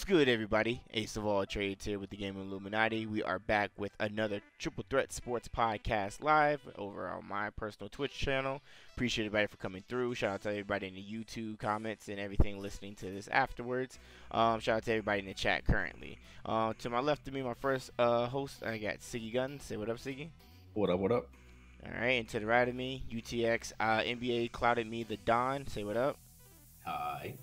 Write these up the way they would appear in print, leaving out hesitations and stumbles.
good, everybody? Ace of all trades here with the game Illuminaughty. We are back with another Triple Threat Sports Podcast live over on my personal Twitch channel. Appreciate everybody for coming through. Shout out to everybody in the YouTube comments and everything listening to this afterwards. Shout out to everybody in the chat currently. To my left of me, my first host, I got Siggy Gunn. Say what up, Siggy. What up, what up? All right, and to the right of me, UTX NBA Clouded Me the Don. Say what up. Hi.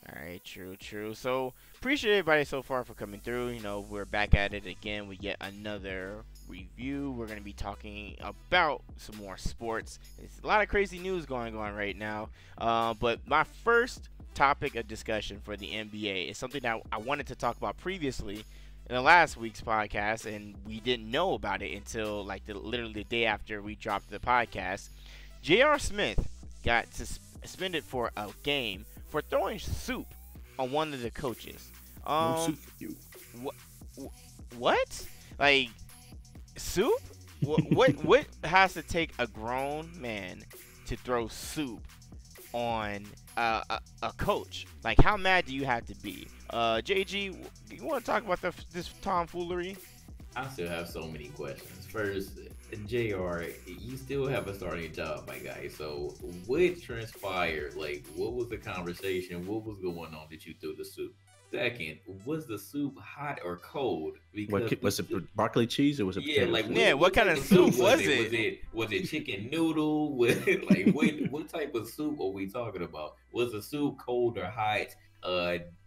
Alright, true. So, appreciate everybody so far for coming through. You know, we're back at it again with yet another review. We're going to be talking about some more sports. There's a lot of crazy news going on right now. But my first topic of discussion for the NBA is something that I wanted to talk about previously in the last week's podcast, and we didn't know about it until like literally the day after we dropped the podcast. J.R. Smith got suspended for a game for throwing soup on one of the coaches. No soup for you. What? Like soup? What has to take a grown man to throw soup on a coach? Like, how mad do you have to be? JG, you want to talk about this tomfoolery? I still have so many questions. First, JR, you still have a starting job, my guy. So what transpired? Like, what was the conversation? What was going on that you threw the soup? Second, was the soup hot or cold? Because was it broccoli cheese or was it potato like what kind of soup was it? Was it chicken noodle? What type of soup are we talking about? Was the soup cold or hot?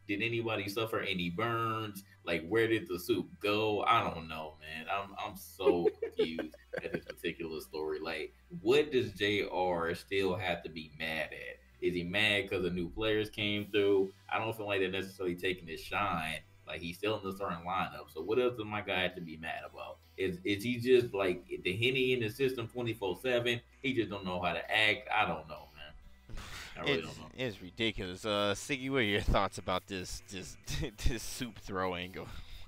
Did anybody suffer any burns? Like, where did the soup go? I don't know, man. I'm so confused at this particular story. Like, what does JR still have to be mad at? Is he mad because the new players came through? I don't feel like they're necessarily taking his shine. Like, he's still in the starting lineup. So what else does my guy have to be mad about? Is he just like the Henny in the system 24/7? He just don't know how to act. I don't know, man. I really don't know. It's ridiculous. Siggy, what are your thoughts about this soup throwing?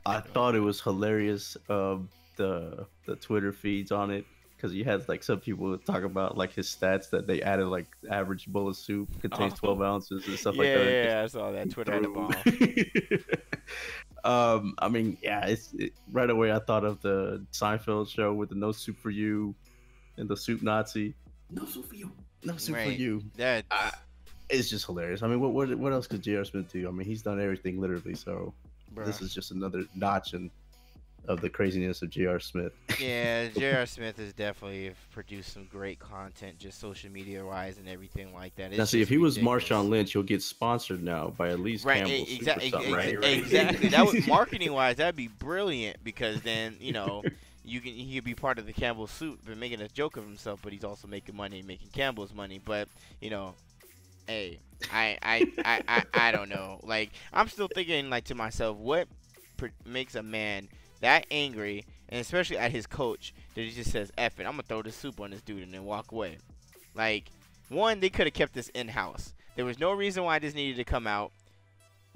I thought it was hilarious. The Twitter feeds on it, because you had like some people talk about like his stats that they added, like average bowl of soup contains 12 ounces and stuff like that. Yeah, I saw that. Twitter had the ball. I mean, yeah, right away I thought of the Seinfeld show with the no soup for you and the soup Nazi. No soup for you. No soup for you. It's just hilarious. I mean, what else could J.R. Smith do? I mean, he's done everything literally. So this is just another notch of the craziness of J.R. Smith. Yeah, J.R. Smith has definitely produced some great content, just social media wise and everything like that. Now, see, if he was Marshawn Lynch, he'll get sponsored now by at least Campbell's exactly. Right? Exactly. That was marketing wise. That'd be brilliant, because then he could be part of the Campbell's soup, but making a joke of himself, but he's also making money, making Campbell's money. But hey, I don't know. Like, I'm still thinking like to myself, what makes a man that angry, and especially at his coach, that he just says, F it, I'm gonna throw the soup on this dude and then walk away. Like, one, they could have kept this in-house. There was no reason why this needed to come out,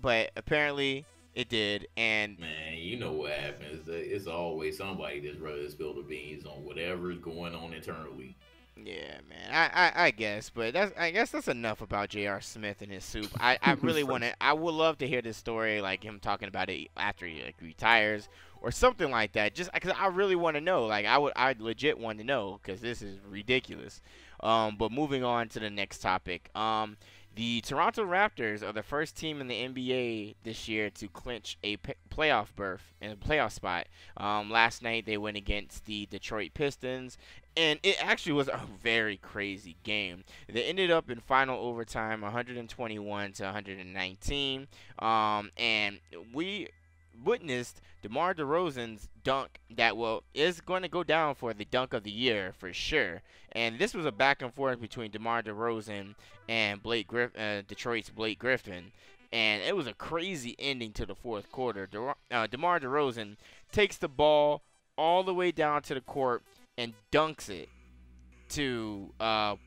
but apparently it did. And man, you know what happens. It's always somebody that's ready to spill the beans on whatever's going on internally. Yeah, man. I guess, but I guess that's enough about J.R. Smith and his soup. I really want to. I would love to hear this story, like him talking about it after he retires or something like that. Just because I really want to know. Like, I legit want to know, because this is ridiculous. But moving on to the next topic. The Toronto Raptors are the first team in the NBA this year to clinch a playoff berth and a playoff spot. Last night they went against the Detroit Pistons, and it actually was a very crazy game. They ended up in final overtime, 121 to 119, and we witnessed DeMar DeRozan's dunk that is going to go down for the dunk of the year for sure. And this was a back and forth between DeMar DeRozan and Detroit's Blake Griffin, and it was a crazy ending to the fourth quarter. DeMar DeRozan takes the ball all the way down to the court and dunks it to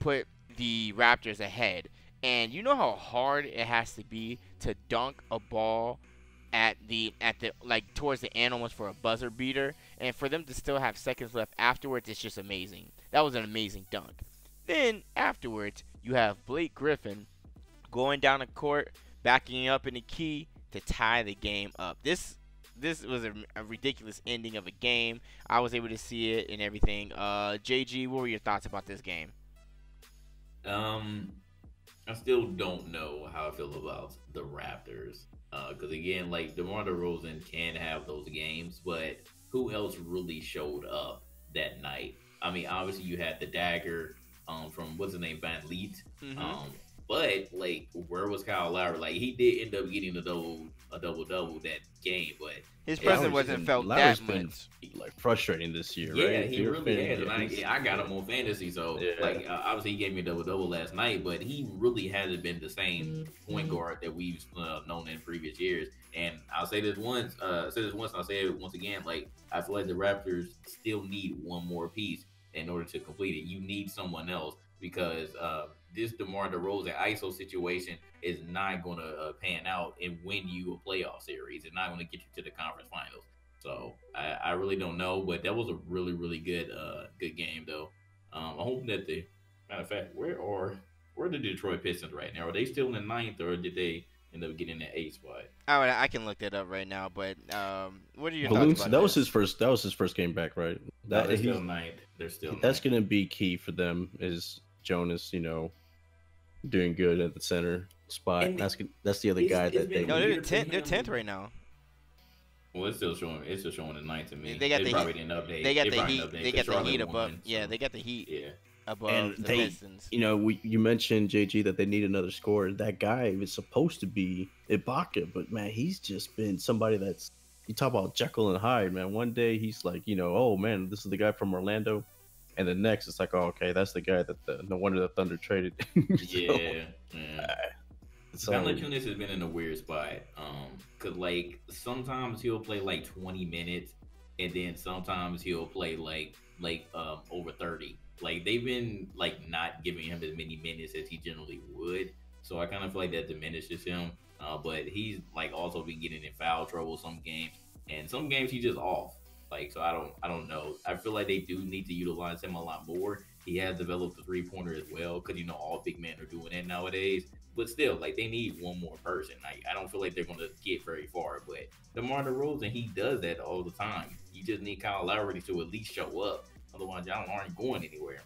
put the Raptors ahead. And you know how hard it has to be to dunk a ball at the like towards the end, almost for a buzzer beater, and for them to still have seconds left afterwards, it's just amazing. That was an amazing dunk. Then afterwards, you have Blake Griffin going down the court, backing up in the key, to tie the game up. This was a ridiculous ending of a game. I was able to see it and everything. JG, what were your thoughts about this game? I still don't know how I feel about the Raptors. Because again, like DeMar DeRozan can have those games, but who else really showed up that night? I mean, obviously you had the dagger from what's his name, Van Leet. But like, where was Kyle Lowry? Like, he did end up getting a double that game, but his presence wasn't felt that much. Like frustrating this year, yeah, right? he really has. And I got him on fantasy, so like obviously he gave me a double last night, but he really hasn't been the same point guard that we've known in previous years. And I'll say this once, I'll say it once again. Like, I feel like the Raptors still need one more piece in order to complete it. You need someone else because this DeMar DeRozan ISO situation is not going to pan out and win you a playoff series. It's not going to get you to the conference finals. So I really don't know, but that was a really, really good game though. I'm hoping that matter of fact, where are the Detroit Pistons right now? Are they still in the 9th, or did they end up getting the 8th spot? I can look that up right now, but what are your thoughts about that was his first game back, right? They're still 9th. They're still that's going to be key for them, is Jonas, doing good at the center spot. And that's the other guy that they. No, they're 10th right now. Well, it's still showing the 9th to me. They probably didn't update. They got the Heat. They got the Heat above. Yeah, they got the Heat. Above the Pistons. You mentioned, JG, that they need another scorer. That guy is supposed to be Ibaka, but man, he's just been somebody that's. You talk about Jekyll and Hyde, man. One day he's like, oh man, this is the guy from Orlando. And the next, it's like, oh, okay, that's the guy that no wonder the Thunder traded. Valanciunas has been in a weird spot. Cause like sometimes he'll play like 20 minutes, and then sometimes he'll play like over 30. Like, they've been like not giving him as many minutes as he generally would. So I kind of feel like that diminishes him. But he's like also been getting in foul trouble some games, and some games he's just off. Like, so I don't know. I feel like they do need to utilize him a lot more. He has developed the 3-pointer as well, because all big men are doing that nowadays. But still, like, they need one more person. Like, I don't feel like they're going to get very far. But DeMar DeRozan, he does that all the time. You just need Kyle Lowry to at least show up. Otherwise, y'all aren't going anywhere.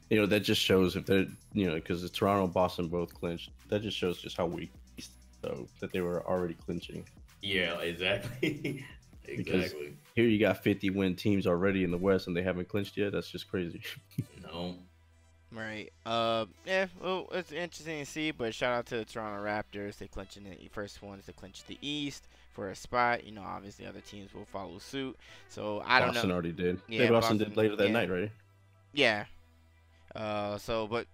That just shows if they're, because the Toronto and Boston both clinched. That just shows just how weak, so that they were already clinching. Yeah, exactly. Because here you got 50-win teams already in the West, and they haven't clinched yet. That's just crazy. No. Right. Yeah. Well, it's interesting to see. But shout out to the Toronto Raptors. They clinching the first ones to clinch the East for a spot. Obviously other teams will follow suit. So I don't know. Boston already did. Yeah, Boston did later that night, right? Yeah. But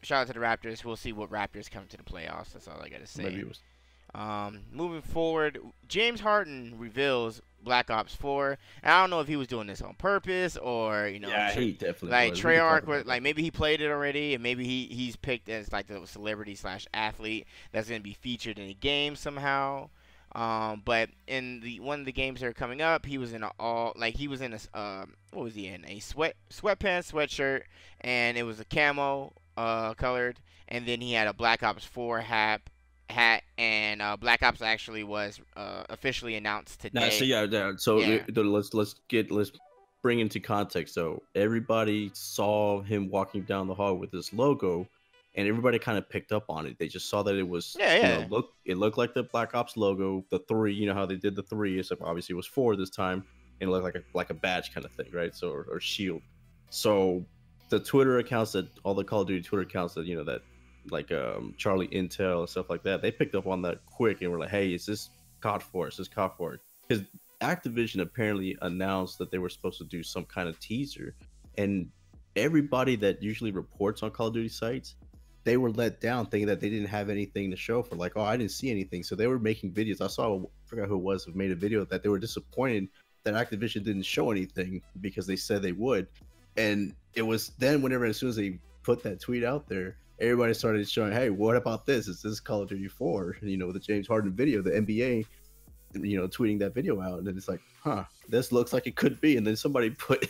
shout out to the Raptors. We'll see what Raptors come to the playoffs. That's all I gotta say. Maybe it was. Moving forward, James Harden reveals Black Ops 4. And I don't know if he was doing this on purpose or, he definitely like was. Treyarch was like, maybe he played it already, and maybe he's picked as like the celebrity / athlete that's gonna be featured in the game somehow. But in one of the games that are coming up, he was in what was he in? A sweatpants, sweatshirt, and it was a camo colored, and then he had a Black Ops 4 hat, and Black Ops actually was officially announced today. Let's bring into context. So everybody saw him walking down the hall with this logo, and everybody kind of picked up on it. They just saw that it was it looked like the Black Ops logo, the 3. How they did the 3, except obviously it was 4 this time, and it looked like a badge kind of thing, right? So or shield. So the Twitter accounts, that all the Call of Duty Twitter accounts that that. Like Charlie Intel and stuff like that, they picked up on that quick and were like, hey, is this COD 4? Is this COD 4? Because Activision apparently announced that they were supposed to do some kind of teaser, and everybody that usually reports on Call of Duty sites, they were let down thinking that they didn't have anything to show for, like, oh, I didn't see anything. So they were making videos. I forgot who it was who made a video that they were disappointed that Activision didn't show anything because they said they would. And it was then as soon as they put that tweet out there, everybody started showing, hey, what about this? Is this Call of Duty 4? The James Harden video, the NBA, tweeting that video out. And then it's like, this looks like it could be. And then somebody put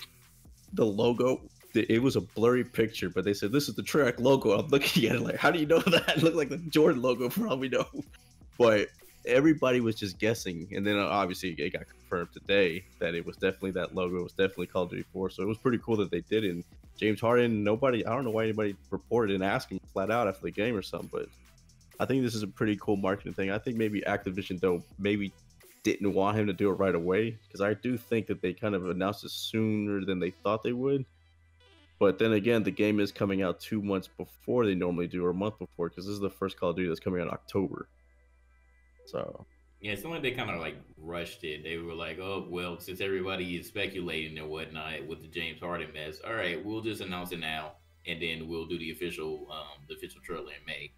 the logo. It was a blurry picture, but they said, this is the Treyarch logo. I'm looking at it like, how do you know that? It looked like the Jordan logo for all we know. But everybody was just guessing, and then obviously it got confirmed today that it was definitely that logo. It was definitely Call of Duty 4. So it was pretty cool that they did it. And James Harden, nobody, I don't know why anybody reported and asked him flat out after the game or something, but I think this is a pretty cool marketing thing. I think maybe Activision though maybe didn't want him to do it right away, because I do think that they kind of announced it sooner than they thought they would. But then again, the game is coming out 2 months before they normally do, or a month before, because this is the first Call of Duty that's coming out in October. So Yeah, it's like they kind of like rushed it. They were like, "Oh well, since everybody is speculating and whatnot with the James Harden mess, all right, we'll just announce it now, and then we'll do the official trailer in May."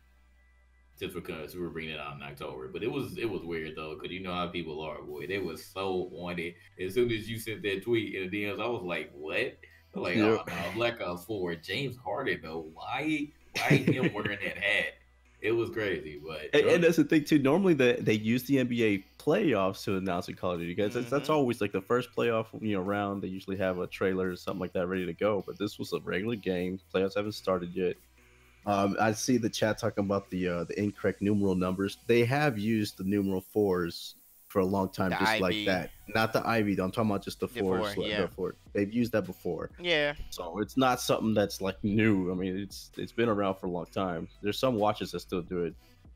Since we're bringing it out in October, but it was weird though, because you know how people are, boy. They was so on it. As soon as you sent that tweet in the DMs, I was like, "What?" I'm like, yeah. "Oh no, Black Ops 4, James Harden though. Why him wearing that hat?" It was crazy, but And that's the thing too. Normally, they use the NBA playoffs to announce a Call of Duty, guys. That's always like the first playoff round. They usually have a trailer or something like that ready to go. But this was a regular game. Playoffs haven't started yet. I see the chat talking about the incorrect numeral numbers. They have used the numeral fours for a long time, The just IV. like that. Not the Ivy, though. I'm talking about just the The fours. four, yeah. The four. They've used that before. Yeah. So it's not something that's like new. I mean, it's been around for a long time. There's some watches that still do it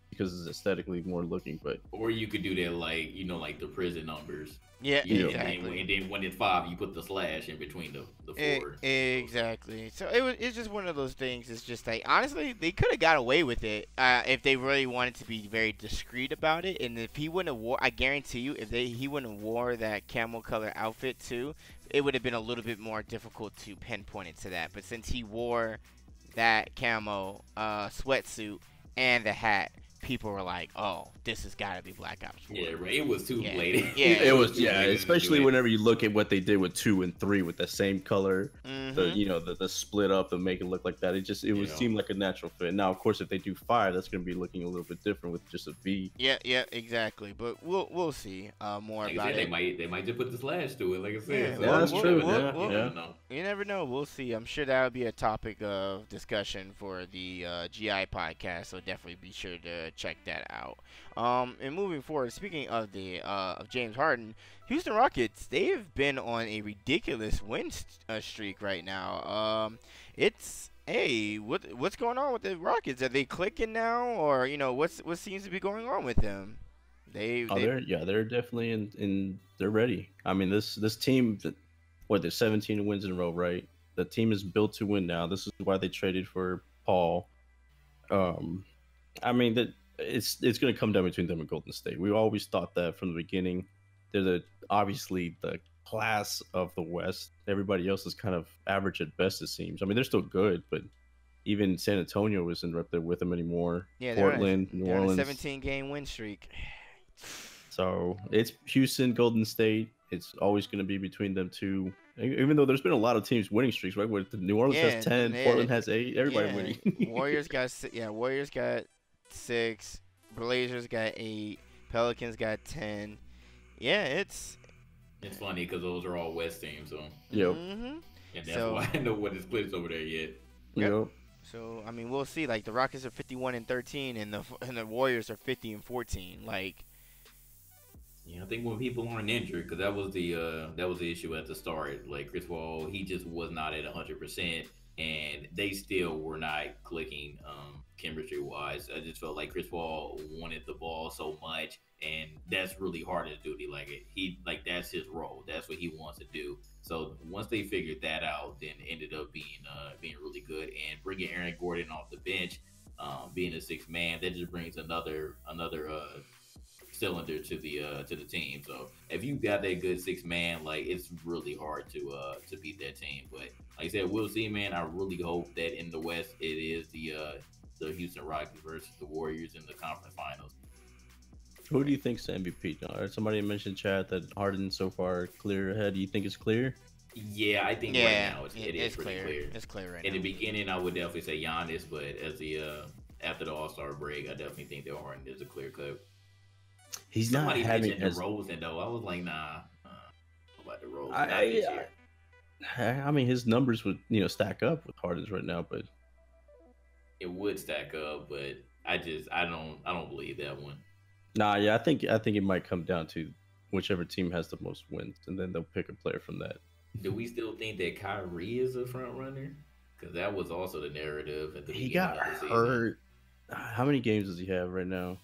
because it's aesthetically more looking, but or you could do that like like the prison numbers. Yeah, Yeah, exactly. and then when it's 5, you put the slash in between the four. Exactly. So it's just one of those things. It's just like, honestly, they could have got away with it if they really wanted to be very discreet about it. And if he wouldn't have wore, I guarantee you, if he wouldn't have wore that camel color outfit too, it would have been a little bit more difficult to pinpoint it to that. But since he wore that camo sweatsuit and the hat, people were like, "Oh, this has got to be Black Ops 4." Yeah, right. It was too blatant. Yeah, it was too blatant especially to do it. whenever you look at what they did with 2 and 3 with the same color, Mhm. the split up and make it look like that. It would seem like a natural fit. Now, of course, if they do 5, that's going to be looking a little bit different with just a V. Yeah, exactly. But we'll see more Like I about said, it. they might just put the slash to it. Like I said, Yeah, so that's you true. never know. we'll- You never know. You never know. We'll see. I'm sure that would be a topic of discussion for the GI podcast. So definitely be sure to check that out. And moving forward, speaking of the of James Harden, Houston Rockets, they've been on a ridiculous win streak right now. It's hey, what's going on with the Rockets? Are they clicking now, or what seems to be going on with them? They're definitely in they're ready. I mean, this team they're 17 wins in a row, right? The team is built to win now. This is why they traded for Paul. I mean that it's going to come down between them and Golden State. We always thought that from the beginning. They're obviously the class of the West. Everybody else is kind of average at best, it seems. I mean, they're still good, but even San Antonio isn't up there with them anymore. Yeah, Portland, New they're on Orleans. a 17-game win streak. So it's Houston, Golden State. It's always going to be between them two. Even though there's been a lot of teams winning streaks, right? Where New Orleans has 10, Portland has 8. Everybody winning. Warriors got 6, Blazers got 8, Pelicans got 10. Yeah, it's funny because those are all West teams, so Yep. and that's why I know what is splits over there yet. Yep. So I mean, we'll see. Like the Rockets are 51-13, and the Warriors are 50-14. Like, Yeah, I think when people aren't injured, because that was the issue at the start. Like Chris Paul, he just was not at 100%, and they still were not clicking chemistry wise. I just felt like Chris Paul wanted the ball so much, and that's really hard to do. That's his role. That's what he wants to do. So once they figured that out, then it ended up being really good. And bringing Aaron Gordon off the bench, being a sixth man, that just brings another cylinder to the team. So if you got that good six man, like it's really hard to beat that team. But like I said, we'll see, man. I really hope that in the West it is the Houston Rockets versus the Warriors in the conference finals. Who do you think's the MVP? Somebody mentioned chat that Harden so far clear ahead. Do you think it's clear? Yeah, I think right now it is pretty clear. It's clear right In now. the beginning, I would definitely say Giannis, but as after the All-Star break, I definitely think that Harden is a clear cut. He's Somebody not having mentioned as. DeRozan though. I was like, nah, about DeRozan. Not I, this year. I mean, his numbers would stack up with Harden's right now, but It would stack up, but I don't believe that one. Nah, yeah, I think it might come down to whichever team has the most wins, and then they'll pick a player from that. Do we still think that Kyrie is a front runner? Because that was also the narrative at the He beginning got of the season. hurt. How many games does he have right now?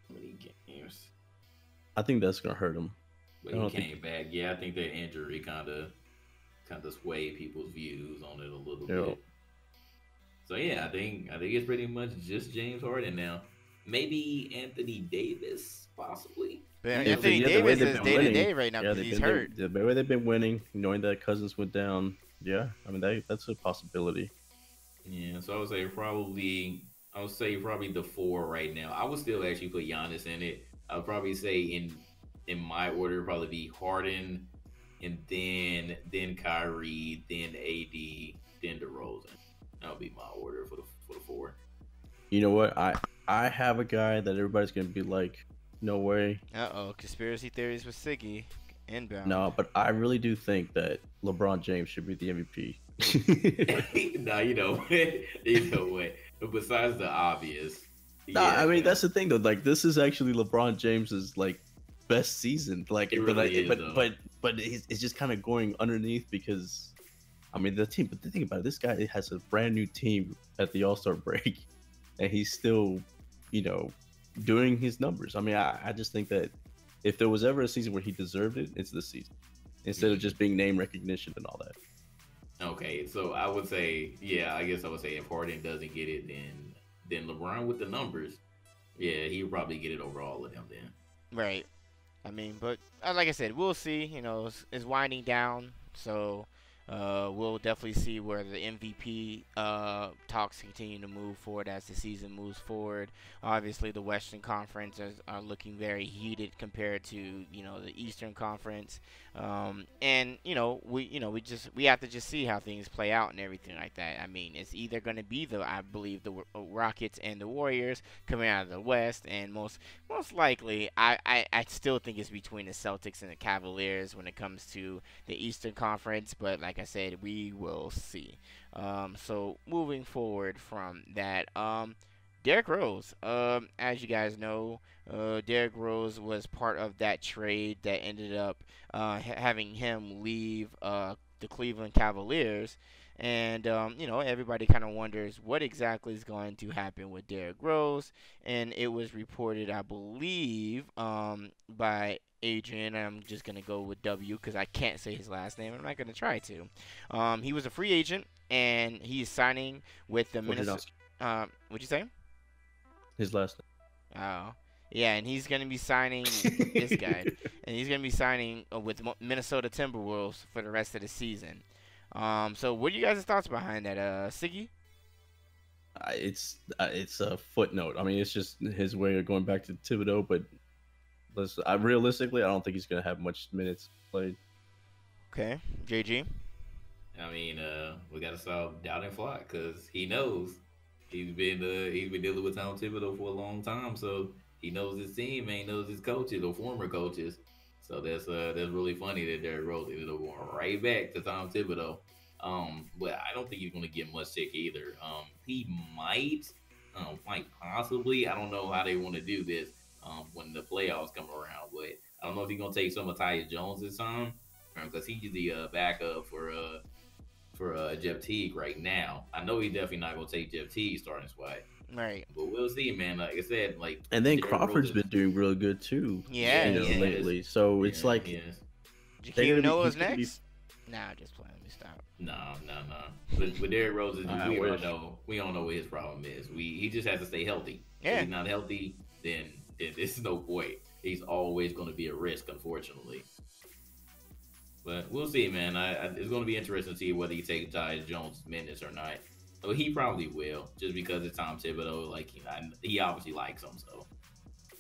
How many games? I think that's gonna hurt him. But I he don't think. came back. Yeah, I think that injury kind of swayed people's views on it a little You know, bit. So yeah, I think it's pretty much just James Harden now. Maybe Anthony Davis, possibly. But You know, if they, Anthony yeah, the way Davis they've is been day to winning, day right now yeah, because he's hurt. the way they've been winning, knowing that Cousins went down, yeah, I mean that's a possibility. yeah. So I would say probably the four right now. I would still actually put Giannis in it. I would probably say in my order it'd probably be Harden, and then Kyrie, then AD, then DeRozan. That would be my order for the four. You know what? I have a guy that everybody's gonna be like, no way. Conspiracy theories with Siggy inbound. No, but I really do think that LeBron James should be the MVP. Nah, you know, you know what? But besides the obvious, Nah, yeah, I mean man, that's the thing though. Like this is actually LeBron James's like best season. Like, it but really like, is though. but it's just kind of going underneath because I mean the team. But the thing about it, this guy has a brand new team at the All Star break, and he's still, you know, doing his numbers. I mean, I just think that if there was ever a season where he deserved it, it's this season. Instead of just being name recognition and all that. Okay, so I would say, yeah, I guess I would say if Harden doesn't get it, then LeBron with the numbers, yeah, he'll probably get it over all of them then. Right. I mean, but like I said, we'll see. You know, it's winding down, so we'll definitely see where the MVP talks continue to move forward as the season moves forward. Obviously, the Western Conference are looking very heated compared to the Eastern Conference, and we have to just see how things play out and everything like that. I mean, it's either going to be I believe the Rockets and the Warriors coming out of the West, and most likely, I still think it's between the Celtics and the Cavaliers when it comes to the Eastern Conference. But like I said, we will see. So moving forward from that, Derrick Rose. As you guys know, Derrick Rose was part of that trade that ended up having him leave the Cleveland Cavaliers. And everybody kind of wonders what exactly is going to happen with Derrick Rose. And it was reported, I believe, by Adrian. I'm just gonna go with W because I can't say his last name. I'm not gonna try to. He was a free agent, and he's signing with the Minnesota. What'd you say? His last Oh, yeah, and he's gonna be signing this guy, and he's gonna be signing with Minnesota Timberwolves for the rest of the season. So what are you guys' thoughts behind that, Siggy? It's a footnote. I mean, it's just his way of going back to Thibodeau. But realistically, I don't think he's gonna have much minutes played. Okay, JG. I mean, we got to stop doubting Flock because he knows he's been dealing with Tom Thibodeau for a long time, so he knows his team and he knows his coaches or former coaches. So that's really funny that Derrick Rose ended up going right back to Tom Thibodeau. But I don't think he's going to get much sick either. He might possibly. I don't know how they want to do this when the playoffs come around, but I don't know if he's going to take some of Tyus Jones this time because he's the backup for Jeff Teague right now. I know he's definitely not going to take Jeff Teague's starting spot. Right. But we'll see, man. Like I said, like And then Derrick Crawford's Rose been doing real good too. Yeah, you know, he has. lately. So it's like yes. they're gonna Jakeem be- Noah's he's gonna be- next. Nah, just playing. Let me stop. No. But Derrick Rose is I we don't wish. know. We don't know what his problem is. He just has to stay healthy. Yeah. If he's not healthy, then there's no point. He's always going to be a risk, unfortunately. But we'll see, man. It's going to be interesting to see whether he takes Tyus Jones minutes or not. Well, he probably will, just because it's Tom Thibodeau. Like he obviously likes him, so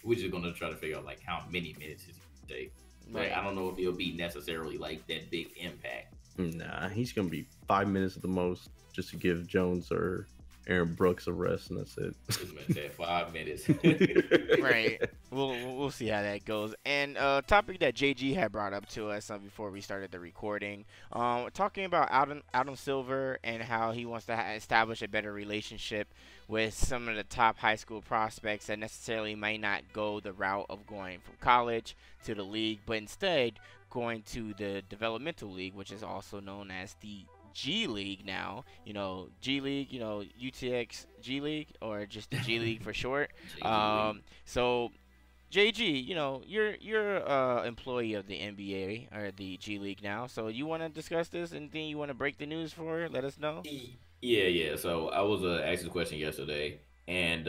we're just going to try to figure out like how many minutes does he take. But Right. I don't know if it'll be necessarily like that big impact. Nah, he's gonna be 5 minutes at the most, just to give Jones or Aaron Brooks arrest, and that's Just meant that 5 minutes. Right. We'll see how that goes. And topic that JG had brought up to us before we started the recording, talking about Adam Silver and how he wants to establish a better relationship with some of the top high school prospects that necessarily might not go the route of going from college to the league, but instead going to the developmental league, which is also known as the G League now. G League, UTX G League, or just the G League for short. JG. So JG, you're employee of the NBA or the G League now. So you want to discuss this? Anything you want to break the news for? Let us know. Yeah, yeah. So I was asked this question yesterday, and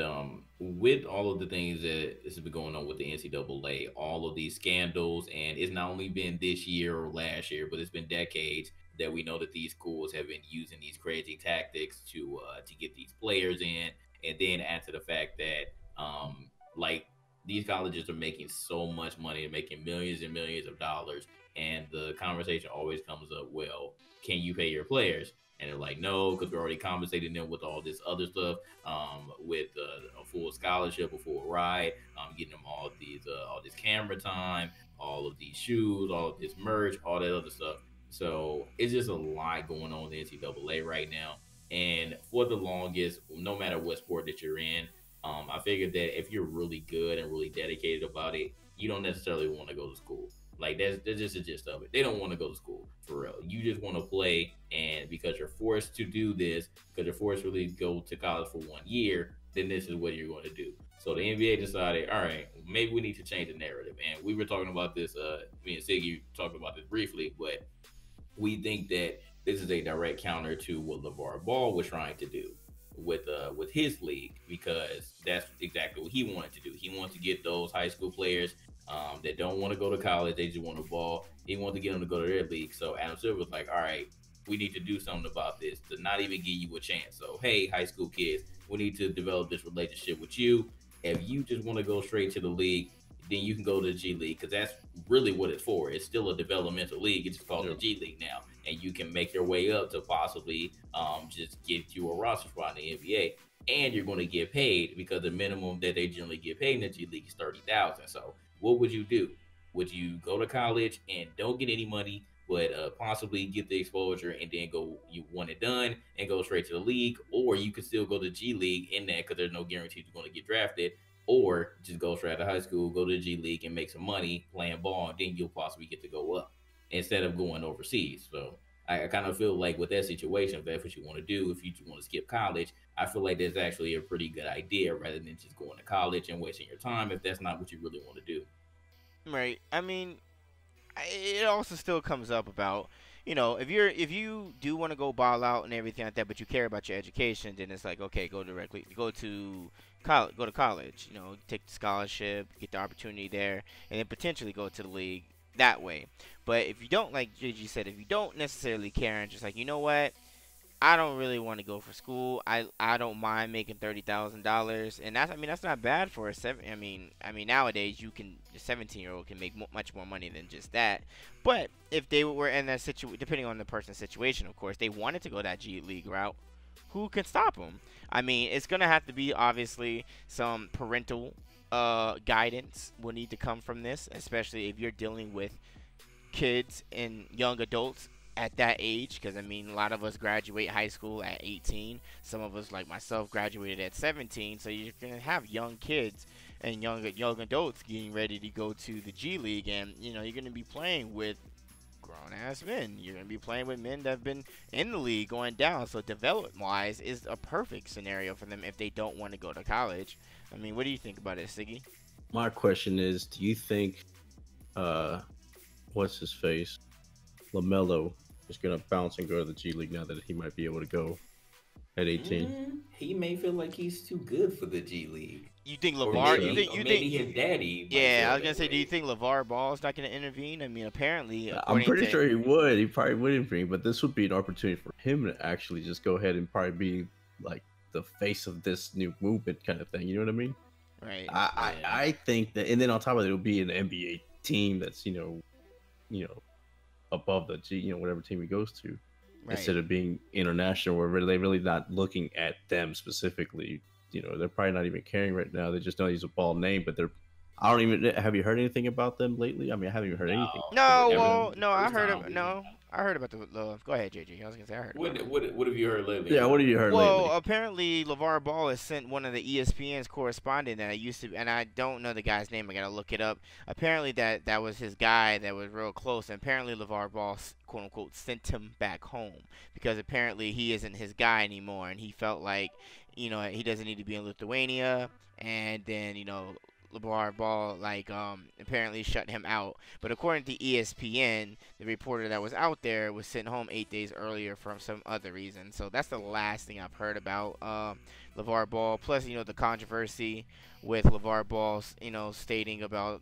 with all of the things that has been going on with the NCAA, all of these scandals, and it's not only been this year or last year, but it's been decades that we know that these schools have been using these crazy tactics to get these players in, and then add to the fact that like these colleges are making so much money, and making millions and millions of dollars, and the conversation always comes up, well, can you pay your players? And they're like, no, because we're already compensating them with all this other stuff, with a full scholarship, a full ride, getting them all this camera time, all of these shoes, all of this merch, all that other stuff. So it's just a lot going on in the NCAA right now. And for the longest, no matter what sport that you're in, I figured that if you're really good and really dedicated about it, you don't necessarily want to go to school. Like that's just the gist of it. They don't want to go to school for real. You just want to play, and because you're forced to do this, because you're forced to really go to college for 1 year, then this is what you're going to do. So the NBA decided, all right, maybe we need to change the narrative. And we were talking about this. Me and Siggy talked about this briefly, but we think that this is a direct counter to what LeVar Ball was trying to do with his league, because that's exactly what he wanted to do. He wanted to get those high school players that don't want to go to college, they just want to ball. He wanted to get them to go to their league. So Adam Silver was like, all right, we need to do something about this to not even give you a chance. So hey, high school kids, we need to develop this relationship with you. If you just want to go straight to the league, then you can go to the G League, because that's really what it's for. It's still a developmental league. It's called the G League now, and you can make your way up to possibly just get you a roster spot in the NBA, and you're going to get paid, because the minimum that they generally get paid in the G League is 30,000. So what would you do? Would you go to college and don't get any money, but possibly get the exposure and then go, you want it done and go straight to the league? Or you could still go to G League in that, because there's no guarantee you're going to get drafted, or just go straight out of high school, go to the G League and make some money playing ball, and then you'll possibly get to go up instead of going overseas. So I kind of feel like with that situation, if that's what you want to do, if you want to skip college, I feel like that's actually a pretty good idea, rather than just going to college and wasting your time if that's not what you really want to do. Right. I mean, it also still comes up about, if you do want to go ball out and everything like that, but you care about your education, then it's like, okay, go to college, take the scholarship, get the opportunity there, and then potentially go to the league that way. But if you don't, like JG said, if you don't necessarily care and just like, you know what, I don't really want to go for school. I don't mind making $30,000, and that's not bad for a seven. I mean nowadays a 17-year-old can make much more money than just that. But if they were in that situation, depending on the person's situation, of course, they wanted to go that G League route, who can stop them? I mean, it's gonna have to be obviously some parental guidance will need to come from this, especially if you're dealing with kids and young adults at that age, because a lot of us graduate high school at 18. Some of us, like myself, graduated at 17. So you're gonna have young kids and young adults getting ready to go to the G League, and you're gonna be playing with grown ass men. You're gonna be playing with men that have been in the league going down. So development wise is a perfect scenario for them if they don't want to go to college. What do you think about it, Siggy? My question is, do you think what's his face, LaMelo, is gonna bounce and go to the G League now that he might be able to go at 18? He may feel like he's too good for the G League. You think Or LeVar? maybe, You maybe think? his daddy might Yeah, I feel was gonna that say, do you way. think LeVar Ball is not gonna intervene? Apparently, I'm according pretty to sure he would. He probably wouldn't bring, but this would be an opportunity for him to actually just go ahead and probably be like the face of this new movement kind of thing. You know what I mean? right, I think that, and then on top of it, it'll be an NBA team that's you know above the G, whatever team he goes to. Right. instead of being international, where they really not looking at them specifically. They're probably not even caring right now. They just know he's a bald name, but they're. I don't even. Have you heard anything about them lately? I mean, I haven't even heard anything No, No, for ever well, since the no, I first heard time of we went. no, I heard about the. Go ahead, JJ. I was gonna say I heard about What it. what have you heard lately, Yeah, what man? have you heard Well, lately? apparently LeVar Ball has sent one of the ESPN's correspondent that I used to, and I don't know the guy's name. I gotta look it up. Apparently that was his guy that was real close, and apparently LeVar Ball, quote unquote, sent him back home because apparently he isn't his guy anymore, and he felt like, he doesn't need to be in Lithuania, and then LeVar Ball apparently shut him out. But according to ESPN, the reporter that was out there was sent home 8 days earlier from some other reason. So that's the last thing I've heard about LeVar Ball. Plus, the controversy with LeVar Ball, stating about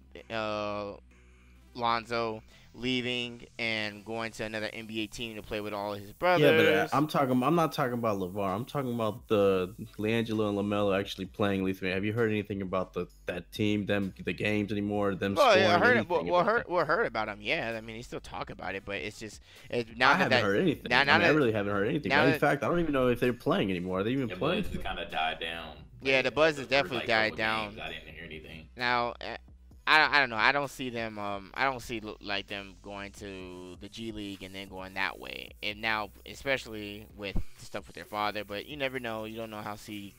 Lonzo leaving and going to another NBA team to play with all of his Yeah, but brothers. I'm not talking about LeVar. I'm talking about the LiAngelo and LaMelo actually playing Lithuania. Have you heard anything about that team, the games anymore, them Well, yeah, I scoring heard it. anything about that? Heard about him. Yeah, I mean, he still talk about it, but it's just I now that haven't heard anything. now I now mean, I that really haven't heard anything. now In that fact, I don't even know if they're playing anymore. Are they even The playing? buzz has kind of died down. yeah, the buzz has The first, definitely died couple down. games, I didn't hear anything. Now, I don't know. I don't see them. I don't see like them going to the G League and then going that way. And now, especially with stuff with their father, but you never know. You don't know how you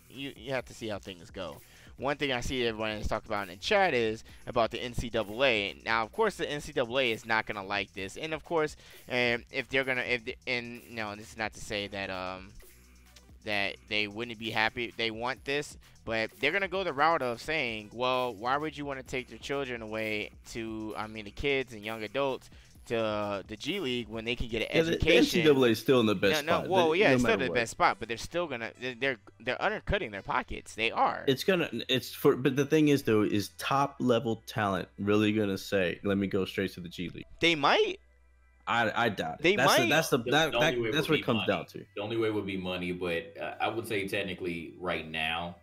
have to see how things go. One thing I see everyone is talking about in chat is about the NCAA. Now, of course, the NCAA is not gonna like this, and of course, if they're gonna, if they, and no, this is not to say that they wouldn't be happy. They want this, but they're gonna go the route of saying, well, why would you want to take your children away the kids and young adults to the G League when they can get an education? The NCAA is still in the best No, spot. well, yeah, no it's still matter the what. best spot, but they're still gonna they're undercutting their pockets. They are. But the thing is though, is top level talent really gonna say, let me go straight to the G League? They might. I doubt it. They might. That's what it comes down to. The only way would be money, but I would say technically right now,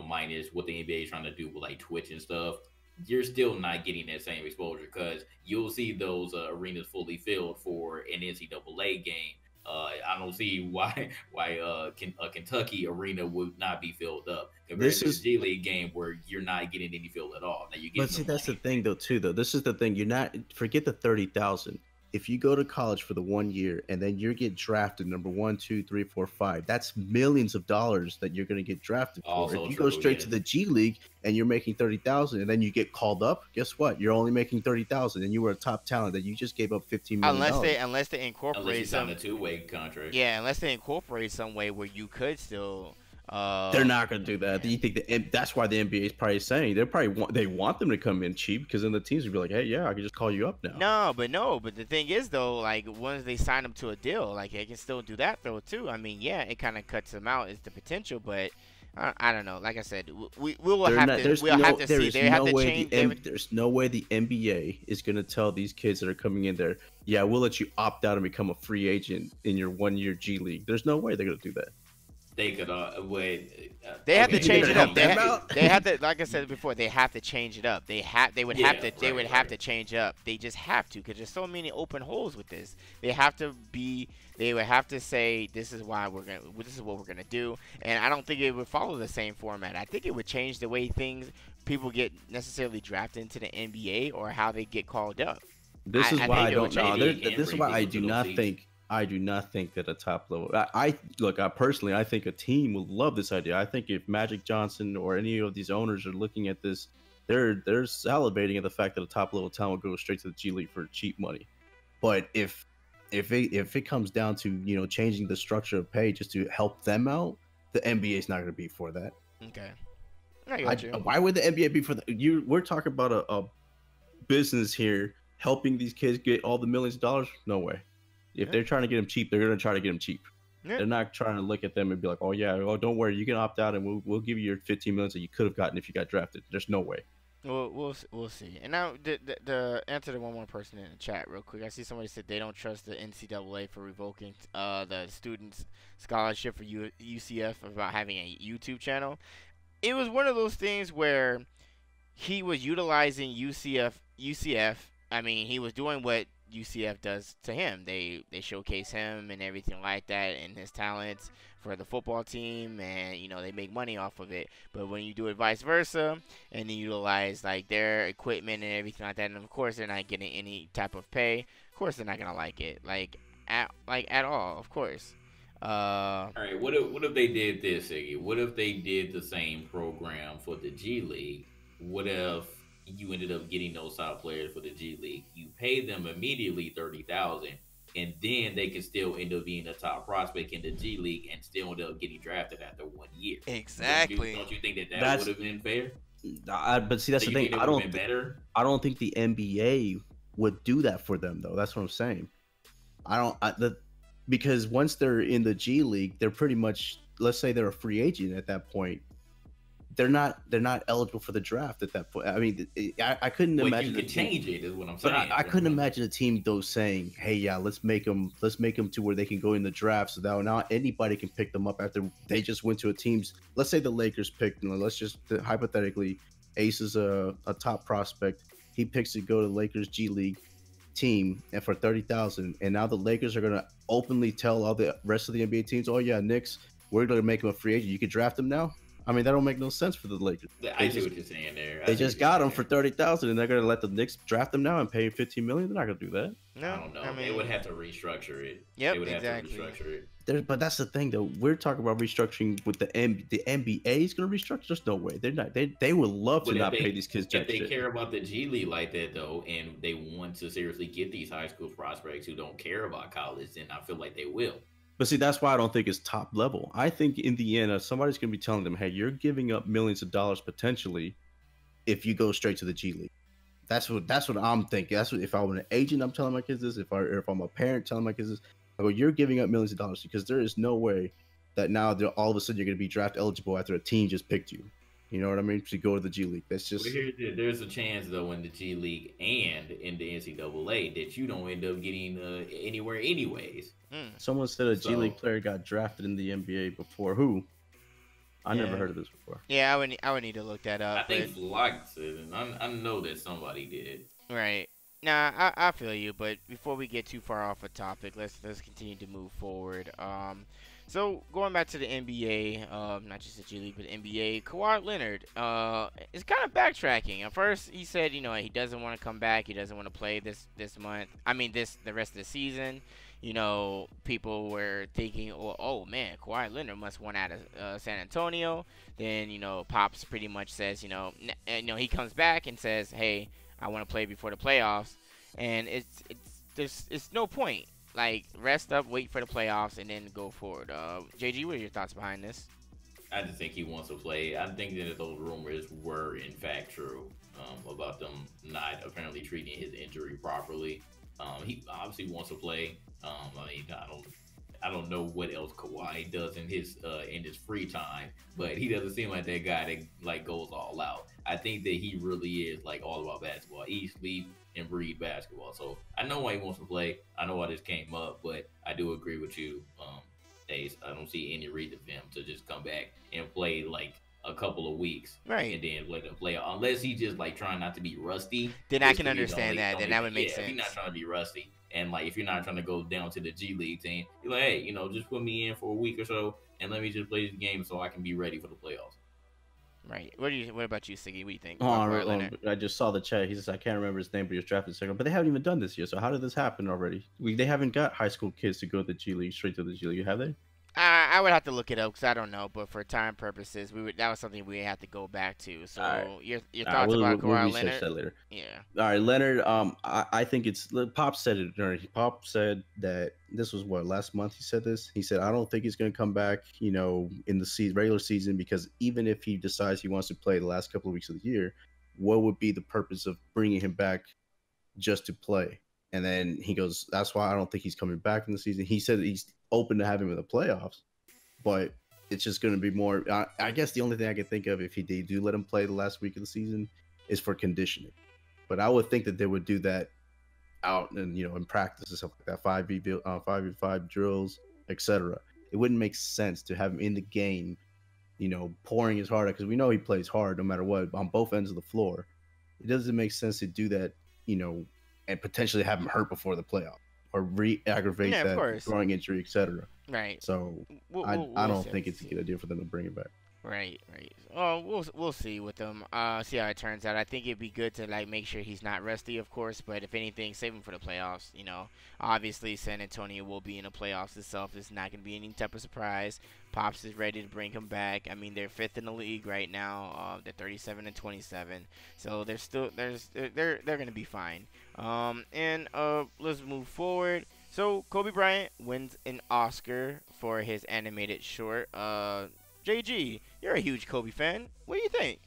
minus what the NBA is trying to do with like Twitch and stuff, you're still not getting that same exposure because you'll see those arenas fully filled for an NCAA game. I don't see why a Kentucky arena would not be filled up compared to the G League game where you're not getting any fill at all. Now you get. But see, that's the thing though too. This is the thing. You're not forget the 30,000. If you go to college for the 1 year and then you get drafted number 1, 2, 3, 4, 5, that's millions of dollars that you're going to get drafted for. Also if you true, go straight yes. to the G League and you're making 30,000 and then you get called up, guess what? You're only making 30,000 and you were a top talent that you just gave up $15 million. Unless they incorporate some a two-way contract. Yeah, unless they incorporate some way where you could still. They're not going to do that. Do you think that's why the NBA is probably saying they want them to come in cheap because then the teams would be like, hey, yeah, I can just call you up now. No, but the thing is though, like once they sign them to a deal, like they can still do that though too. I mean, yeah, it kind of cuts them out is the potential, but I don't know. Like I said, we'll have to see. They have to change. There's no way the NBA is going to tell these kids that are coming in there, yeah, we'll let you opt out and become a free agent in your 1 year G League. There's no way they're going to do that. They could They have to change it up. They have to, like I said before, they have to change it up. They would have to change it up. They just have to because there's so many open holes with this. They would have to say this is what we're gonna do, and I don't think it would follow the same format. I think it would change the way people get necessarily drafted into the NBA or how they get called up. This is why I don't know. This is why I do not think that a top level. I personally, I think a team will love this idea. I think if Magic Johnson or any of these owners are looking at this, they're salivating at the fact that a top level talent will go straight to the G League for cheap money. But if it comes down to changing the structure of pay just to help them out, the NBA is not going to be for that. Okay, I got you. Why would the NBA be for that? We're talking about a business here helping these kids get all the millions of dollars. No way. If they're trying to get them cheap, they're going to try to get them cheep. Yeah. They're not trying to look at them and be like, oh, yeah, don't worry. You can opt out and we'll give you your 15 million that you could have gotten if you got drafted. There's no way. Well, we'll see. And now, the answer to one more person in the chat real quick. I see somebody said they don't trust the NCAA for revoking the students' scholarship for UCF about having a YouTube channel. It was one of those things where he was utilizing UCF. I mean, he was doing what UCF does to him. They showcase him and everything like that and his talents for the football team, and they make money off of it. But when you do it vice versa and then utilize like their equipment and everything like that, and of course they're not getting any type of pay. Of course they're not gonna like it, at all. Of course. All right, what if they did this, Iggy? What if they did the same program for the G League? What if you ended up getting those top players for the G League? You pay them immediately 30,000, and then they can still end up being a top prospect in the G League and still end up getting drafted after 1 year. Exactly. Don't you think that That's would have been fair? but see, that's Do the you thing. think it would have been better? I don't think the NBA would do that for them though. That's what I'm saying. I don't. Because once they're in the G League, they're pretty much, let's say they're a free agent at that point. They're not eligible for the draft at that point. I mean, I couldn't Well, imagine you could change it, is what I'm but saying. I couldn't imagine a team though saying, "Hey, yeah, let's make them to where they can go in the draft, so that now anybody can pick them up after they just went to a team's." Let's say the Lakers picked, let's just hypothetically, Ace is a top prospect. He picks to go to the Lakers G League team and for 30,000, and now the Lakers are gonna openly tell all the rest of the NBA teams, "Oh yeah, Knicks, we're gonna make him a free agent. You could draft him now." I mean, that don't make no sense for the Lakers. I see what you're saying there. They just got him for 30,000, and they're gonna let the Knicks draft him now and pay 15 million. They're not gonna do that. No, I don't know. They would have to restructure it. Yep, They would exactly. have to restructure it. But that's the thing, though. We're talking about restructuring with the NBA is gonna restructure. There's no way. They're not. They would love to But not pay these kids if jack they shit. care about the G League like that though, and they want to seriously get these high school prospects who don't care about college, then I feel like they will. But see, that's why I don't think it's top level. I think in the end, somebody's gonna be telling them, "Hey, you're giving up millions of dollars potentially if you go straight to the G League." That's what I'm thinking. That's what if I were an agent, I'm telling my kids this. If I'm a parent telling my kids this, I go, "You're giving up millions of dollars because there is no way that now all of a sudden you're gonna be draft eligible after a team just picked you." You know what I mean? To go to the G League. That's just. But there's a chance though in the G League and in the NCAA that you don't end up getting anywhere anyways. Someone said a G League player got drafted in the NBA before. Who? I never heard of this before. Yeah, I would need to look that up. I think Flock said it, and I know that somebody did. Right. Nah, I feel you, but before we get too far off a topic, let's continue to move forward. So going back to the NBA, not just the G League, but NBA, Kawhi Leonard, is kind of backtracking. At first, he said, he doesn't want to come back. He doesn't want to play this month. I mean, the rest of the season. People were thinking, oh man, Kawhi Leonard must want out of San Antonio. Then, Pops pretty much says, he comes back and says, hey, I want to play before the playoffs, and it's no point. Like, rest up, wait for the playoffs, and then go forward. JG, what are your thoughts behind this? I just think he wants to play. I think that those rumors were in fact true about them not apparently treating his injury properly. He obviously wants to play. I mean, I don't know what else Kawhi does in his free time, but he doesn't seem like that guy that like goes all out. I think that he really is like all about basketball. Eat, sleep, and breathe basketball. So I know why he wants to play. I know why this came up, but I do agree with you, Ace. I don't see any reason for him to just come back and play like a couple of weeks, right, and then let him play. Unless he's just like trying not to be rusty. Then I can understand that. Then that would make sense. If he's not trying to be rusty, and like if you're not trying to go down to the G League team, you're like, hey, just put me in for a week or so, and let me just play this game so I can be ready for the playoffs. Right. What about you, Siggy? What do you think? I just saw the chat. He says I can't remember his name, but he was drafted second. But they haven't even done this yet. So how did this happen already? They haven't got high school kids to go to the G League straight to the G League, have they? I would have to look it up because I don't know. But for time purposes, that was something we had to go back to. So your thoughts about Kawhi Leonard? That later. Yeah. All right, Leonard. I think it's Pop said it. Pop said that this was last month. He said this. He said I don't think he's going to come back. In the regular season, because even if he decides he wants to play the last couple of weeks of the year, what would be the purpose of bringing him back just to play? And then he goes, that's why I don't think he's coming back in the season. He said he's open to having him in the playoffs, but it's just going to be more. I guess the only thing I can think of if they do let him play the last week of the season is for conditioning. But I would think that they would do that out and in practice and stuff like that, 5v5 drills, etc. It wouldn't make sense to have him in the game, pouring his heart out, because we know he plays hard no matter what on both ends of the floor. It doesn't make sense to do that, and potentially have him hurt before the playoff or re-aggravate Yeah, of that course. growing injury, etc. Right. So I We'll don't have think to it's a see. good idea for them to bring it back. Right, right. Oh, we'll see with him. See how it turns out. I think it'd be good to like make sure he's not rusty, of course. But if anything, save him for the playoffs. You know, obviously San Antonio will be in the playoffs itself. It's not gonna be any type of surprise. Pops is ready to bring him back. I mean, they're fifth in the league right now. They're 37 and 27, so they're gonna be fine. Let's move forward. So Kobe Bryant wins an Oscar for his animated short. JG, you're a huge Kobe fan. What do you think?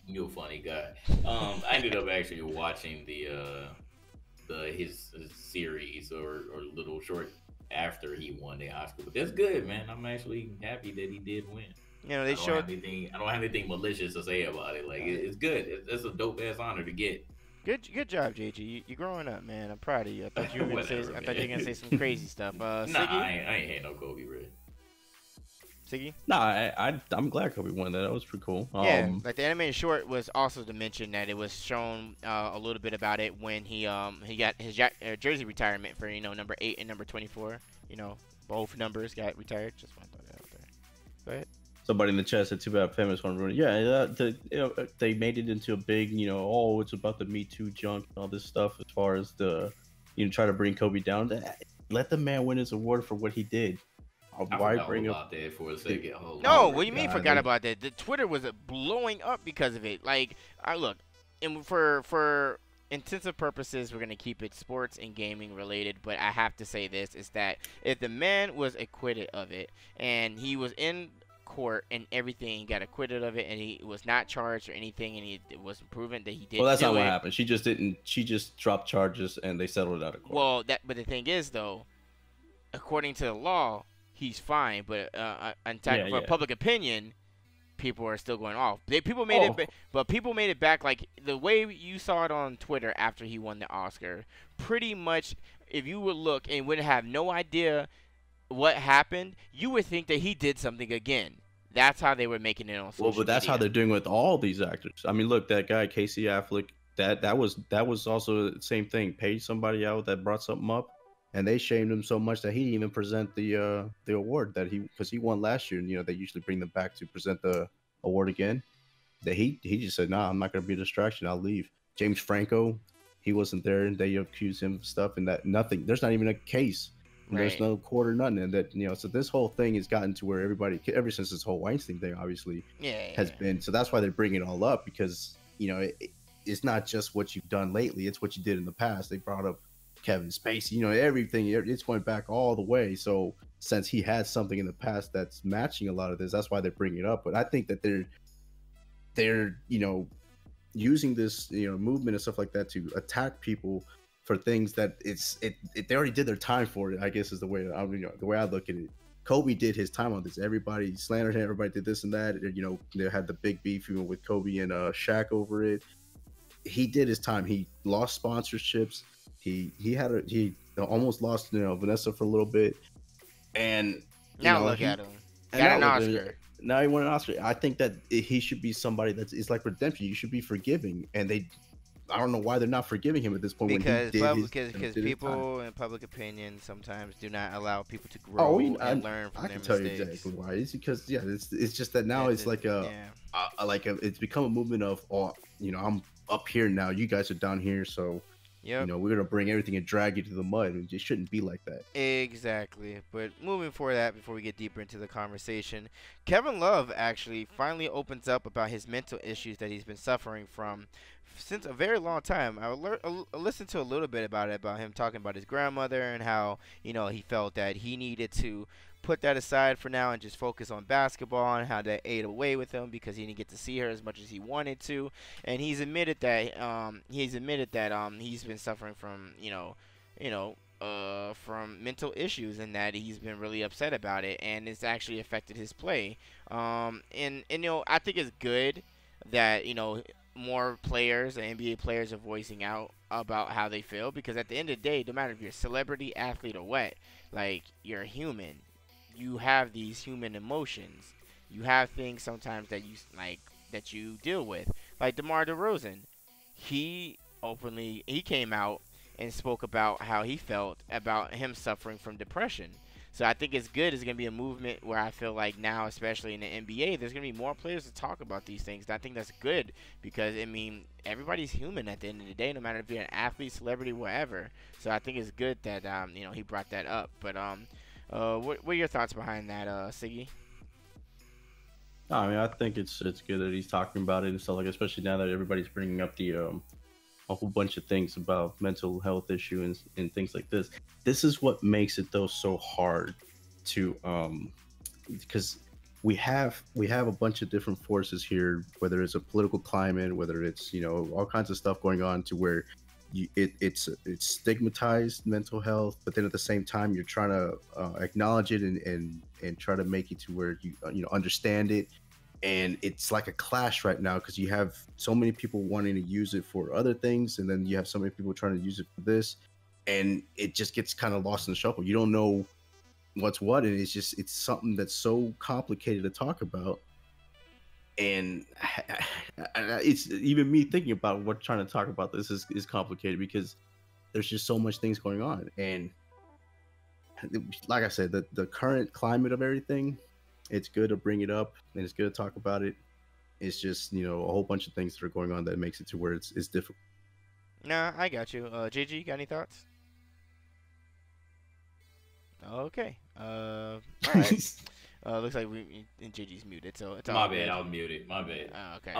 You're a funny guy. I ended up actually watching his series or little short after he won the Oscar. But that's good, man. I'm actually happy that he did win. You know, they showed. I don't have anything malicious to say about it. Like it's good. It's a dope ass honor to get. Good job, JG. You're growing up, man. I'm proud of you. I thought you were gonna say. Whatever, I thought you were man. gonna say some crazy stuff. Nah, Siggy, I ain't had no Kobe Red. Siggy. Nah, I'm glad Kobe won that. That was pretty cool. Yeah, like the animated short was also to mention that it was shown a little bit about it when he got his jersey retirement for number 8 and number 24. You know, both numbers got retired. Just want to throw that out there. Go ahead. Somebody in the chat said, "Too bad famous one ruined it." Yeah, they made it into a big, oh, it's about the Me Too junk and all this stuff as far as the, try to bring Kobe down. Let the man win his award for what he did. Why bring up that for a second? No, what do you mean forgot about that? The Twitter was blowing up because of it. Like, look, and for intensive purposes, we're gonna keep it sports and gaming related. But I have to say this is that if the man was acquitted of it and he was in court and everything, he got acquitted of it and he was not charged or anything, and it was proven that he did. Well, that's not what happened. She just dropped charges and they settled it out of court. Well, but the thing is though, according to the law, he's fine, but for public opinion, people are still going off. People made it back. Like the way you saw it on Twitter after he won the Oscar, pretty much. If you would look and would have no idea what happened, you would think that he did something again. That's how they were making it on social media. Well, but that's how they're doing with all these actors. I mean, look, that guy Casey Affleck. That was also the same thing. Paid somebody out that brought something up. And they shamed him so much that he didn't even present the award because he won last year, and they usually bring them back to present the award again. That he just said, "Nah, I'm not gonna be a distraction. I'll leave." James Franco, he wasn't there, and they accused him of stuff, and that nothing. There's not even a case. Right. There's no court or nothing, and that so this whole thing has gotten to where everybody, ever since this whole Weinstein thing, obviously, has been. So that's why they're bringing it all up because it's not just what you've done lately; it's what you did in the past. They brought up Kevin Spacey, everything. It's going back all the way. So since he had something in the past that's matching a lot of this, that's why they're bringing it up. But I think that they're using this movement and stuff like that to attack people for things that they already did their time for it. I guess is the way I look at it. Kobe did his time on this. Everybody slandered him. Everybody did this and that. They had the big beef even with Kobe and Shaq over it. He did his time. He lost sponsorships. He almost lost Vanessa for a little bit, and now look at him. Got an Oscar. Now he won an Oscar. I think that he should be somebody it's like redemption. You should be forgiving, and I don't know why they're not forgiving him at this point. Because people in public opinion sometimes do not allow people to grow and learn from their mistakes. I can tell you exactly why. It's because it's just that now it's like it's become a movement of I'm up here now, you guys are down here, so. Yep. We're going to bring everything and drag you to the mud. And it shouldn't be like that. Exactly. But moving forward that, before we get deeper into the conversation, Kevin Love actually finally opens up about his mental issues that he's been suffering from since a very long time. I listened to a little bit about him talking about his grandmother and how, he felt that he needed to put that aside for now and just focus on basketball, and how that ate away with him because he didn't get to see her as much as he wanted to. And he's admitted that he's been suffering from from mental issues, and that he's been really upset about it, and it's actually affected his play. I think it's good that more players, NBA players, are voicing out about how they feel, because at the end of the day, no matter if you're a celebrity, athlete, or what, like, you're a human. You have these human emotions. You have things sometimes that you deal with. Like DeMar DeRozan, he came out and spoke about how he felt about him suffering from depression. So I think it's good. It's going to be a movement where I feel like now, especially in the NBA, there's going to be more players to talk about these things. And I think that's good because, I mean, everybody's human at the end of the day, no matter if you're an athlete, celebrity, whatever. So I think it's good that, he brought that up. But what are your thoughts behind that, Siggy? No, I mean, I think it's good that he's talking about it and stuff like, especially now that everybody's bringing up the a whole bunch of things about mental health issue and things like this. This is what makes it though so hard to because we have a bunch of different forces here, whether it's a political climate, whether it's all kinds of stuff going on to where it's stigmatized mental health, but then at the same time you're trying to acknowledge it and try to make it to where you understand it, and it's like a clash right now because you have so many people wanting to use it for other things, and then you have so many people trying to use it for this, and it just gets kind of lost in the shuffle. You don't know what's what, and it's something that's so complicated to talk about. And it's even me thinking about what trying to talk about this is complicated because there's just so much things going on. And like I said, the current climate of everything, it's good to bring it up and it's good to talk about it. It's just a whole bunch of things that are going on that makes it to where it's difficult. Nah, I got you. JG, got any thoughts? Okay. All right. Looks like JG's muted, so it's all My bad, good. I was muted. My bad. Okay.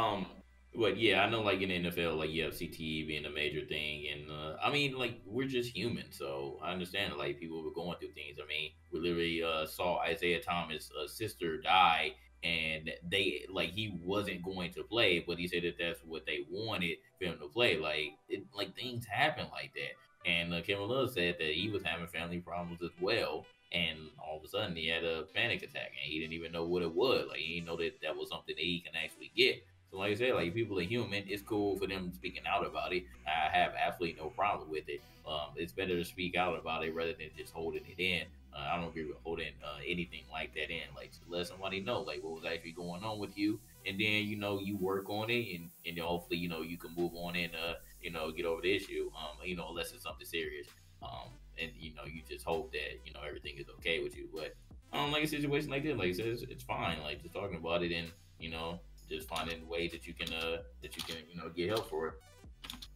But yeah, I know like in the NFL, like you have CTE being a major thing, and I mean like we're just human, so I understand like people were going through things. I mean, we literally saw Isaiah Thomas' sister die, and they like he wasn't going to play, but he said that that's what they wanted for him to play. Like things happen like that, and Kevin Love said that he was having family problems as well. And all of a sudden, he had a panic attack, and he didn't even know what it was. Like he didn't know that that was something that he can actually get. So like I said, like people are human. It's cool for them speaking out about it. I have absolutely no problem with it. It's better to speak out about it rather than just holding it in. I don't agree with holding anything like that in. Like to let somebody know like what was actually going on with you, and then you work on it, and hopefully you can move on and get over the issue. Unless it's something serious. And you just hope that everything is okay with you. But like a situation like this, like I said, it's fine. Like just talking about it and just finding ways that you can get help for it.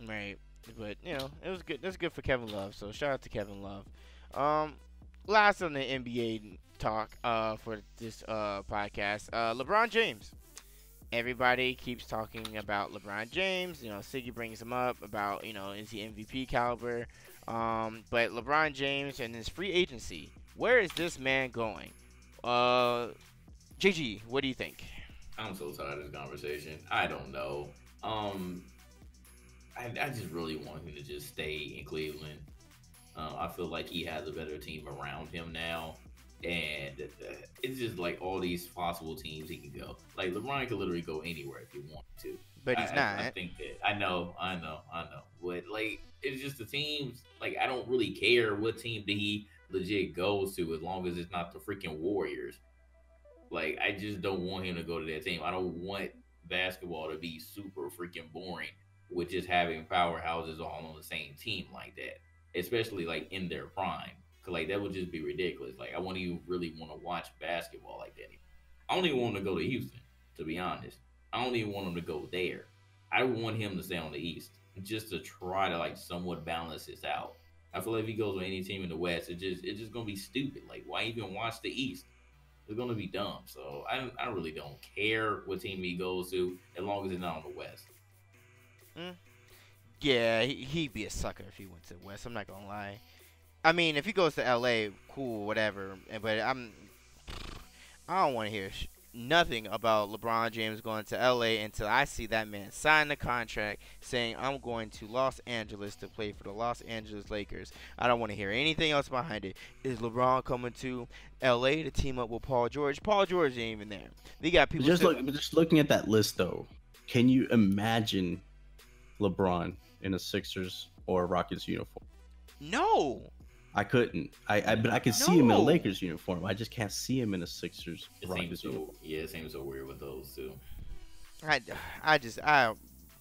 Right. But it was good. That's good for Kevin Love. So shout out to Kevin Love. Last on the NBA talk for this podcast. LeBron James. Everybody keeps talking about LeBron James. Siggy brings him up about is he MVP caliber? But LeBron James and his free agency. Where is this man going? JG, what do you think? I'm so tired of this conversation. I don't know. I just really want him to just stay in Cleveland. I feel like he has a better team around him now. And it's just like all these possible teams he can go. Like LeBron could literally go anywhere if he wanted to. But he's not. I think that I know. But like it's just the teams. Like I don't really care what team that he legit goes to as long as it's not the freaking Warriors. Like I just don't want him to go to that team. I don't want basketball to be super freaking boring with just having powerhouses all on the same team like that, especially like in their prime. Cause like that would just be ridiculous. Like I wouldn't even really want to watch basketball like that anymore. I don't even want him to go to Houston, to be honest. I don't even want him to go there. I want him to stay on the East just to try to like somewhat balance this out. I feel like if he goes with any team in the West, it's just gonna be stupid. Like why even watch the East? It's gonna be dumb. So I really don't care what team he goes to as long as it's not on the West. Yeah, he'd be a sucker if he went to the West. I'm not gonna lie. I mean, if he goes to LA, cool, whatever. But I don't want to hear nothing about LeBron James going to LA until I see that man sign the contract saying I'm going to Los Angeles to play for the Los Angeles Lakers. I don't want to hear anything else behind it. Is LeBron coming to LA to team up with Paul George? Paul George ain't even there. They got people just looking at that list though. Can you imagine LeBron in a Sixers or Rockets uniform? No. I couldn't. But I could see him in a Lakers uniform. I just can't see him in a Sixers. It seems so weird with those two.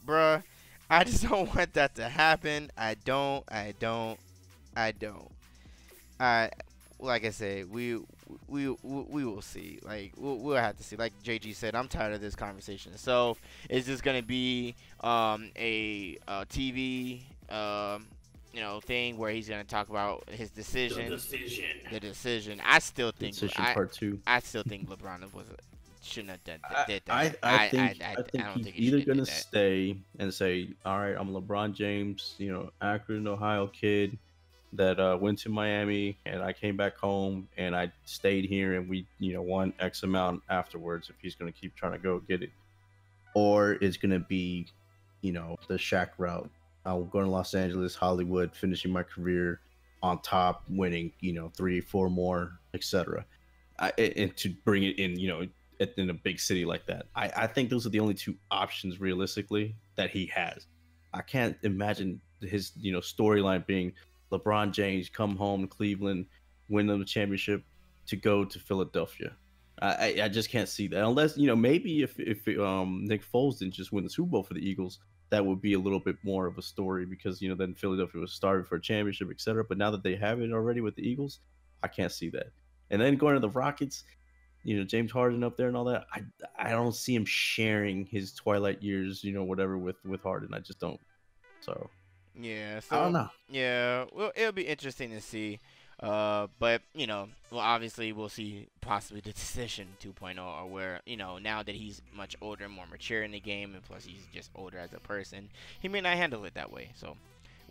Bruh, I just don't want that to happen. I don't. I don't. I don't. I like I said, we will see. Like we'll have to see. Like JG said, I'm tired of this conversation. So is this gonna be a TV thing where he's gonna talk about his decision? The decision. I still think Decision part two. I still think LeBron shouldn't have did I, that. I think I I think don't he's think he either should have gonna did that. stay and say, "All right, I'm LeBron James, Akron, Ohio kid that went to Miami, and I came back home and I stayed here, and we, won X amount afterwards." If he's gonna keep trying to go get it, or it's gonna be, the Shaq route. I'm going to Los Angeles, Hollywood, finishing my career on top, winning, three, four more, etc. And to bring it in, in a big city like that. I think those are the only two options realistically that he has. I can't imagine his, storyline being LeBron James come home to Cleveland, win them the championship, to go to Philadelphia. I just can't see that unless maybe if Nick Foles didn't just win the Super Bowl for the Eagles, that would be a little bit more of a story because then Philadelphia was starving for a championship, etc. But now that they have it already with the Eagles, I can't see that. And then going to the Rockets, James Harden up there and all that. I don't see him sharing his twilight years, whatever with Harden. I just don't. So Yeah, I don't so know. yeah, well, it'll be interesting to see. But well, obviously we'll see possibly the decision 2.0, or where now that he's much older and more mature in the game, and plus he's just older as a person, he may not handle it that way. So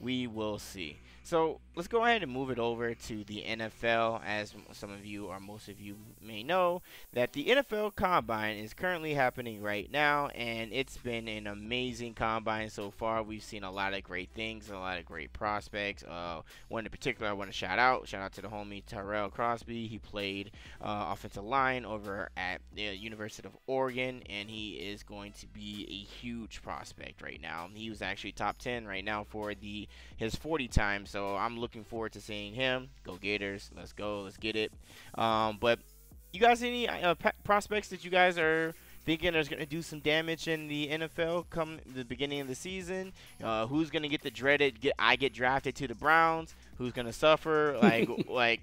we will see. So let's go ahead and move it over to the NFL. As some of you or most of you may know, that the NFL Combine is currently happening right now, and it's been an amazing combine so far. We've seen a lot of great things, a lot of great prospects. One in particular I want to shout out. Shout out to the homie Terrell Crosby. He played offensive line over at the University of Oregon, and he is going to be a huge prospect right now. He was actually top 10 right now for his 40 time, so I'm looking forward to seeing him. Go Gators, let's go, let's get it. But you guys, any prospects that you guys are thinking is going to do some damage in the NFL come the beginning of the season? Who's going to get the dreaded I get drafted to the Browns? Who's going to suffer? Like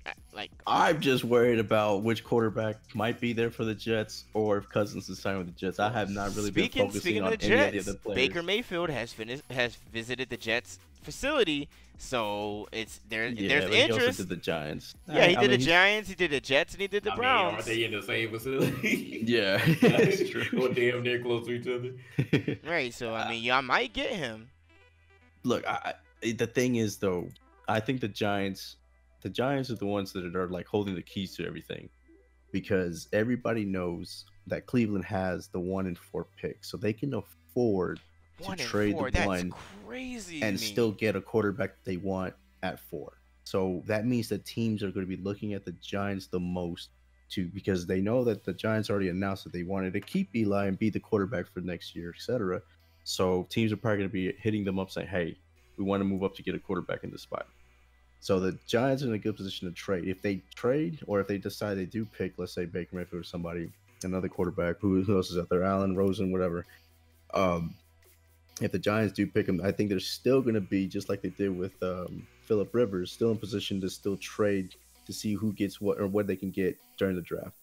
I'm just worried about which quarterback might be there for the Jets, or if Cousins is signed with the Jets. I have not really been focusing speaking on of the any of Jets, the other players. Baker Mayfield has visited the Jets facility, so there's He also interest. did the Giants. Yeah, he did the he's- Giants, he did the Jets, and he did the Browns. Aren't they in the same facility? Yeah, it's true. We're damn near close to each other. Right, so I mean, y'all might get him. Look, the thing is though, I think the Giants are the ones that are like holding the keys to everything, because everybody knows that Cleveland has the 1 and 4 pick, so they can afford to trade the That's one crazy and to me. still get a quarterback they want at 4. So that means that teams are going to be looking at the Giants the most because they know that the Giants already announced that they wanted to keep Eli and be the quarterback for next year, etc. So teams are probably going to be hitting them up saying, "Hey, we want to move up to get a quarterback in this spot." So the Giants are in a good position to trade. If they trade, or if they decide they do pick, let's say Baker Mayfield or somebody, another quarterback, who else is out there, Allen, Rosen, whatever. If the Giants do pick him, I think they're still going to be, just like they did with Phillip Rivers, still in position to still trade to see who gets what or what they can get during the draft.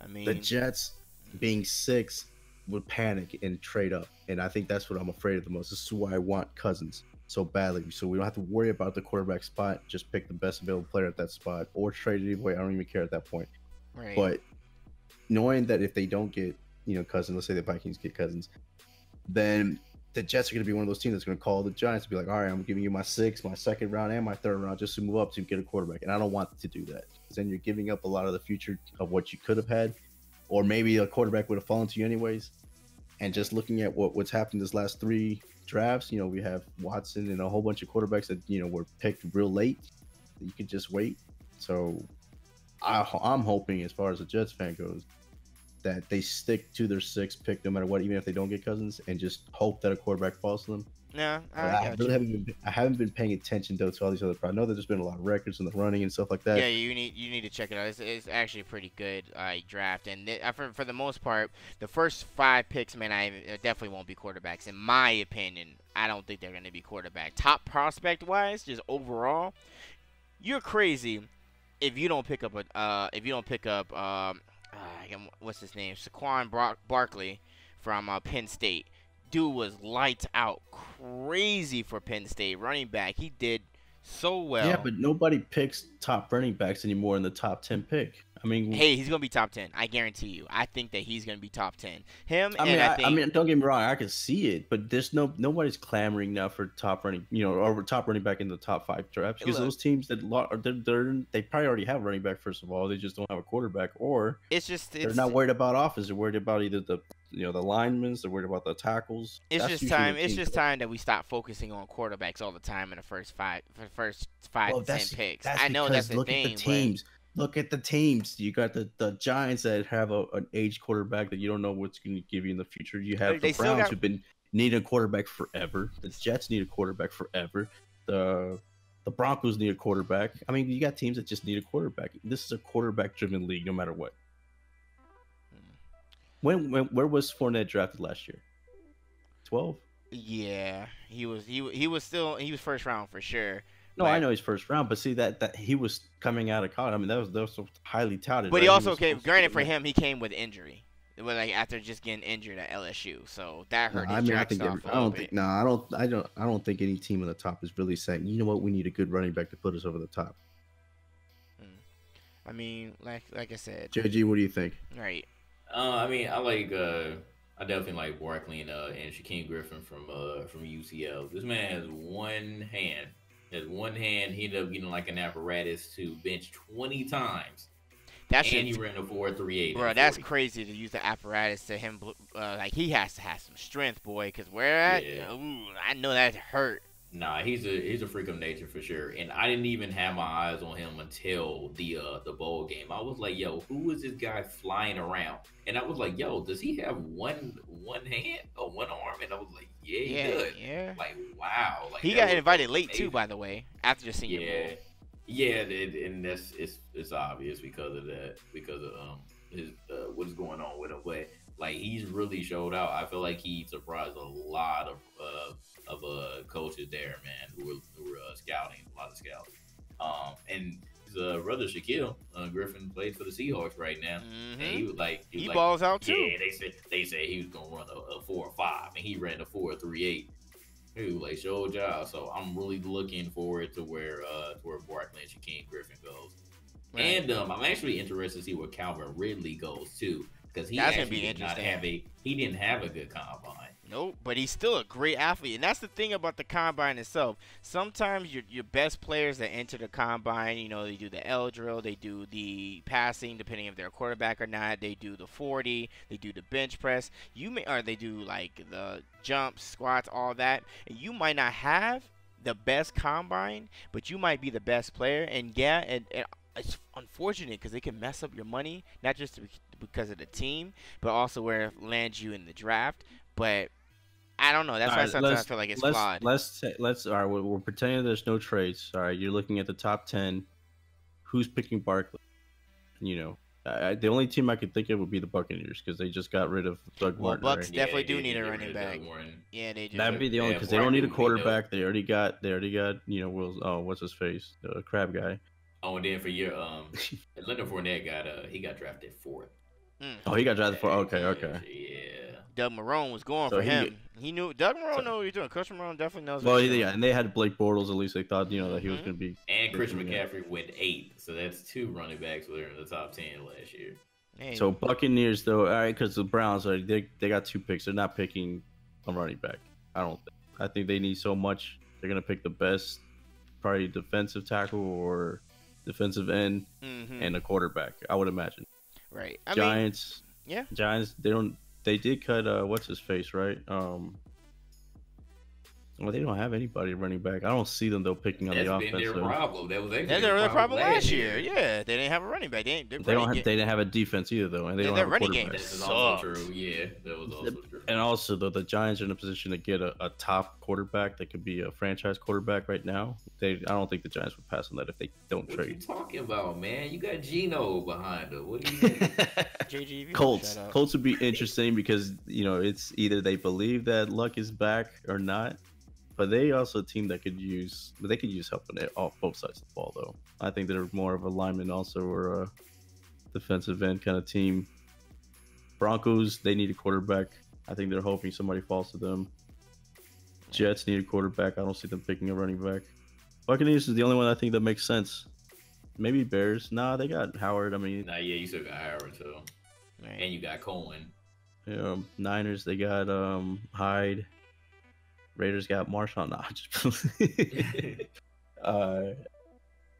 I mean, The Jets, being 6, would panic and trade up, and I think that's what I'm afraid of the most. This is why I want Cousins so badly, so we don't have to worry about the quarterback spot. Just pick the best available player at that spot, or trade it anyway. I don't even care at that point. right. But knowing that if they don't get Cousins, let's say the Vikings get Cousins, then the Jets are going to be one of those teams that's going to call the Giants and be like, "All right, I'm giving you my 6th, my 2nd round, and my 3rd round just to move up to get a quarterback." And I don't want to do that, because then you're giving up a lot of the future of what you could have had, or maybe a quarterback would have fallen to you anyways. And just looking at what's happened this last 3 drafts, we have Watson and a whole bunch of quarterbacks that were picked real late. You could just wait. So I'm hoping, as far as the Jets fan goes, that they stick to their 6th pick no matter what, even if they don't get Cousins, and just hope that a quarterback falls to them. Yeah, I got really you. haven't been paying attention though to all these other. I know that there's been a lot of records in the running and stuff like that. Yeah, you need to check it out. It's actually a pretty good draft, and for the most part, the first 5 picks, man, definitely won't be quarterbacks. In my opinion, I don't think they're going to be quarterback. Top prospect wise, just overall, you're crazy if you don't pick up what's his name, Saquon Barkley from Penn State. Dude was lights out, crazy for Penn State running back. He did so well. Yeah, but nobody picks top running backs anymore in the top 10 pick. I mean, hey, he's gonna be top 10. I guarantee you. I think that he's gonna be top 10. Him I and mean, I think. don't get me wrong, I can see it, but there's nobody's clamoring now for top running, or top running back in the top 5 drafts because Look, those teams they probably already have a running back first of all, they just don't have a quarterback, or they're not worried about offense, they're worried about either the linemen, they're worried about the tackles. It's just time. It's just time that we stop focusing on quarterbacks all the time in the first five to 10 picks. I know that's the thing. Look at the teams. Look at the teams. You got the Giants that have an aged quarterback that you don't know what's going to give you in the future. You have the Browns who've been needing a quarterback forever. The Jets need a quarterback forever. The Broncos need a quarterback. I mean, you got teams that just need a quarterback. This is a quarterback-driven league, no matter what. Where was Fournette drafted last year? 12. Yeah, he was first round for sure. No, I know he's first round, but see that he was coming out of college. I mean, that was so highly touted. But right? he also came. Granted, for him, he came with injury. It was like after just getting injured at LSU, so that hurt his draft stock. I don't think any team on the top is really saying, you know what, we need a good running back to put us over the top. I mean, like I said, JG, what do you think? Right. I mean, I definitely like Barkley and Shaquem Griffin from UCL. This man has one hand. He ended up getting like an apparatus to bench 20 times. He ran a 4.38. Bro, that's crazy to use the apparatus to him. Like he has to have some strength, boy. Because I know that hurt. Nah, he's a freak of nature for sure. And I didn't even have my eyes on him until the bowl game. I was like, yo, who is this guy flying around? And I was like, yo, does he have one hand or one arm? And I was like, yeah, he does. Yeah. Like, wow. Like, he got invited late too, by the way, after the Senior Bowl. Yeah, and it's obvious because of his what's going on with him. But like he's really showed out. I feel like he surprised a lot of coaches there, man, who were scouting, a lot of scouts. And his brother Shaquille Griffin plays for the Seahawks right now, and he was like he balls out too. Yeah, they said he was gonna run a 4.5, and he ran a 4.38. He was like show job. So I'm really looking forward to where Barkley and Shaquem Griffin goes. Right. And I'm actually interested to see where Calvin Ridley goes too, because he didn't have a good combine. Nope, but he's still a great athlete, and that's the thing about the combine itself. Sometimes your best players that enter the combine, they do the L drill, they do the passing, depending if they're a quarterback or not. They do the 40, they do the bench press. They do like the jumps, squats, all that. And you might not have the best combine, but you might be the best player. And it's unfortunate because it can mess up your money, not just because of the team, but also where it lands you in the draft. But I don't know. That's why sometimes I feel like it's flawed. All right, we're pretending there's no trades. All right, you're looking at the top 10. Who's picking Barkley? The only team I could think of would be the Buccaneers because they just got rid of Doug Martin. Bucks definitely do need a running back. Yeah, they do. That'd be the only because they don't need a quarterback. They already got what's his face, the crab guy. Oh, and then for your Leonard Fournette got drafted 4th. Oh, he got drafted 4th. Okay. Yeah. Doug Marrone was going for him. He knew Doug Marrone knew what he was doing. Coach Marrone definitely knows. Well, yeah, and they had Blake Bortles. At least they thought that he was going to be. And Christian McCaffrey went 8th, so that's 2 running backs who were in the top 10 last year. Hey. So Buccaneers though, all right, because the Browns they got 2 picks. They're not picking a running back. I think they need so much. They're going to pick the best, probably defensive tackle or defensive end and a quarterback. I would imagine. Right. Giants. Yeah. Giants. They did cut what's his face, right? Well, they don't have anybody running back. I don't see them though picking on That's the been their offensive. problem. That was Yeah, actually they were their the problem problem last year. year. Yeah, they didn't have a running back. They They didn't have a defense either though, and they don't their have a running quarterback. game This is also sucked. true. Yeah, that was also true. And also, though, the Giants are in a position to get a top quarterback that could be a franchise quarterback right now. I don't think the Giants would pass on that if they don't What you trade. talking about, man? You got Geno behind him. What do you JG, Colts. shut up. Colts would be interesting because it's either they believe that Luck is back or not. But they also a team that could use help on off both sides of the ball though. I think they're more of a lineman also or a defensive end kind of team. Broncos, they need a quarterback. I think they're hoping somebody falls to them. Jets need a quarterback. I don't see them picking a running back. Buccaneers is the only one I think that makes sense. Maybe Bears. Nah, they got Howard. I mean, Nah, yeah, you still got Howard too, Right. and you got Cohen. Niners, they got Hyde. Raiders got Marshawn. Nah,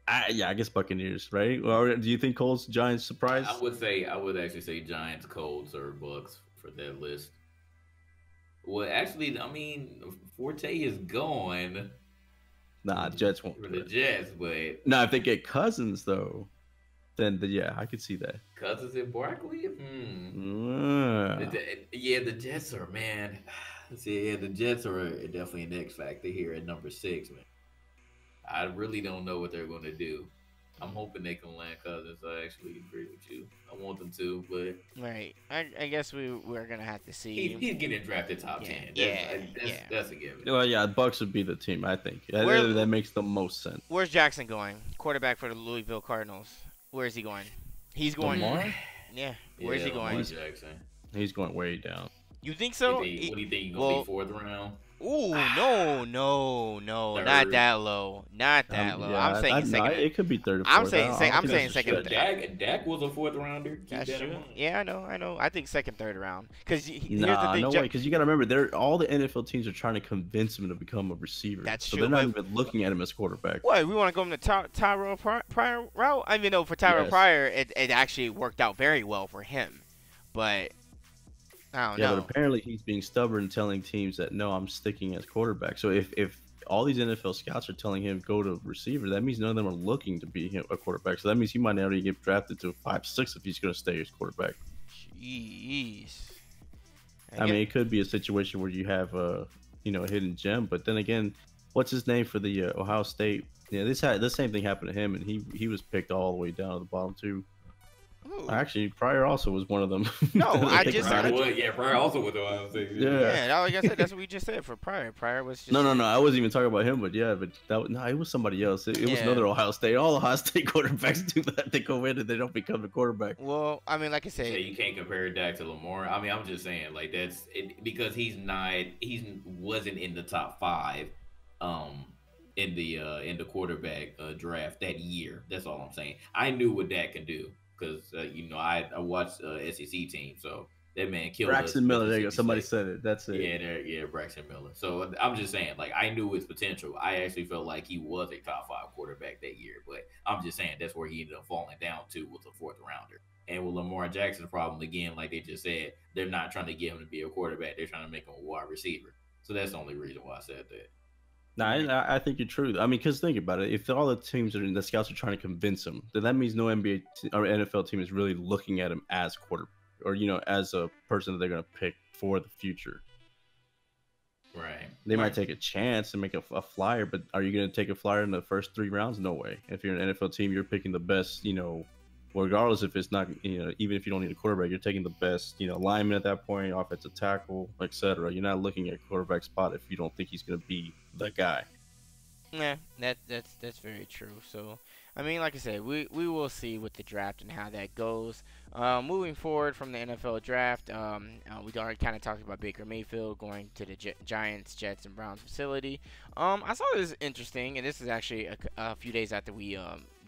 I guess Buccaneers, right? Or do you think Colts, Giants surprise? I would actually say Giants, Colts, or Bucks for that list. Well, actually, I mean, Forte is gone Nah, Jets won't. for the Jets, but Now, if they get Cousins though, then yeah, I could see that. Cousins and Barkley. Yeah. Yeah, the Jets are, man. See, yeah, the Jets are definitely an X factor here at number 6, man. I really don't know what they're going to do. I'm hoping they can land Cousins. I actually agree with you. I want them to, but Right. I guess we're gonna have to see. he's getting drafted top 10. That's a given. Well, yeah, Bucks would be the team. I think that makes the most sense. Where's Jackson going? Quarterback for the Louisville Cardinals. Where is he going? He's going. Lamar? Yeah. Where's he going? Lamar Jackson. He's going way down. You think so? What do you think? He's gonna be 4th round? Ooh, no, not Third. that low, not that low. Yeah, I'm saying second. It could be third or I'm fourth. saying I don't I'm think saying that's a second. stretch. Dak was a 4th rounder. Keep That's that in true. mind. Yeah, I know. I think second, third round. Because here's the Nah, thing. no way. Because you got to remember, all the NFL teams are trying to convince him to become a receiver. That's so true, they're not but- even looking at him as quarterback. What, we want to go in the Tyrell Pryor route? I mean, no, for Tyrell Yes. Pryor, it actually worked out very well for him. But I don't Yeah, know. but apparently he's being stubborn, telling teams that no, I'm sticking as quarterback. So if all these NFL scouts are telling him go to receiver, that means none of them are looking to be a quarterback. So that means he might not even get drafted to 5-6 if he's going to stay as quarterback. Jeez. I mean, it could be a situation where you have a hidden gem, but then again, what's his name for the Ohio State? Yeah, the same thing happened to him, and he was picked all the way down to the bottom too. Ooh. Actually, Pryor also was one of them. No, I think just- about it. Pryor also with Ohio State. Yeah. Like I said, that's what we just said for Pryor. Pryor was just No, I wasn't even talking about him, but yeah, it was somebody else. It was Yeah. another Ohio State. All Ohio State quarterbacks do that. They go in and they don't become the quarterback. Well, I mean, like I So said, you can't compare Dak to Lamar. I mean, I'm just saying, like that's it, because he wasn't in the top 5, in the quarterback draft that year. That's all I'm saying. I knew what Dak could do because I watched SEC team, so that man killed Braxton us Miller. There you go. Mississippi Somebody State. said it. That's it. Yeah, Braxton Miller. So I'm just saying, like, I knew his potential. I actually felt like he was a top 5 quarterback that year, but I'm just saying that's where he ended up falling down to with a 4th rounder. And with Lamar Jackson's problem, again, like they just said, they're not trying to get him to be a quarterback. They're trying to make him a wide receiver. So that's the only reason why I said that. No, I think you're true. I mean, because think about it. If all the teams the scouts are trying to convince him, then that means no NBA or NFL team is really looking at him as quarterback or as a person that they're going to pick for the future. Right. They might take a chance and make a flyer, but are you going to take a flyer in the first 3 rounds? No way. If you're an NFL team, you're picking the best, regardless if it's not, even if you don't need a quarterback, you're taking the best, lineman at that point, offensive tackle, etc. You're not looking at quarterback spot if you don't think he's going to be the guy. yeah, that's very true. So, I mean, like I said, we will see with the draft and how that goes. Moving forward from the NFL draft, we already kind of talked about Baker Mayfield going to the Giants, Jets, and Browns facility. I saw this interesting, and this is actually a few days after we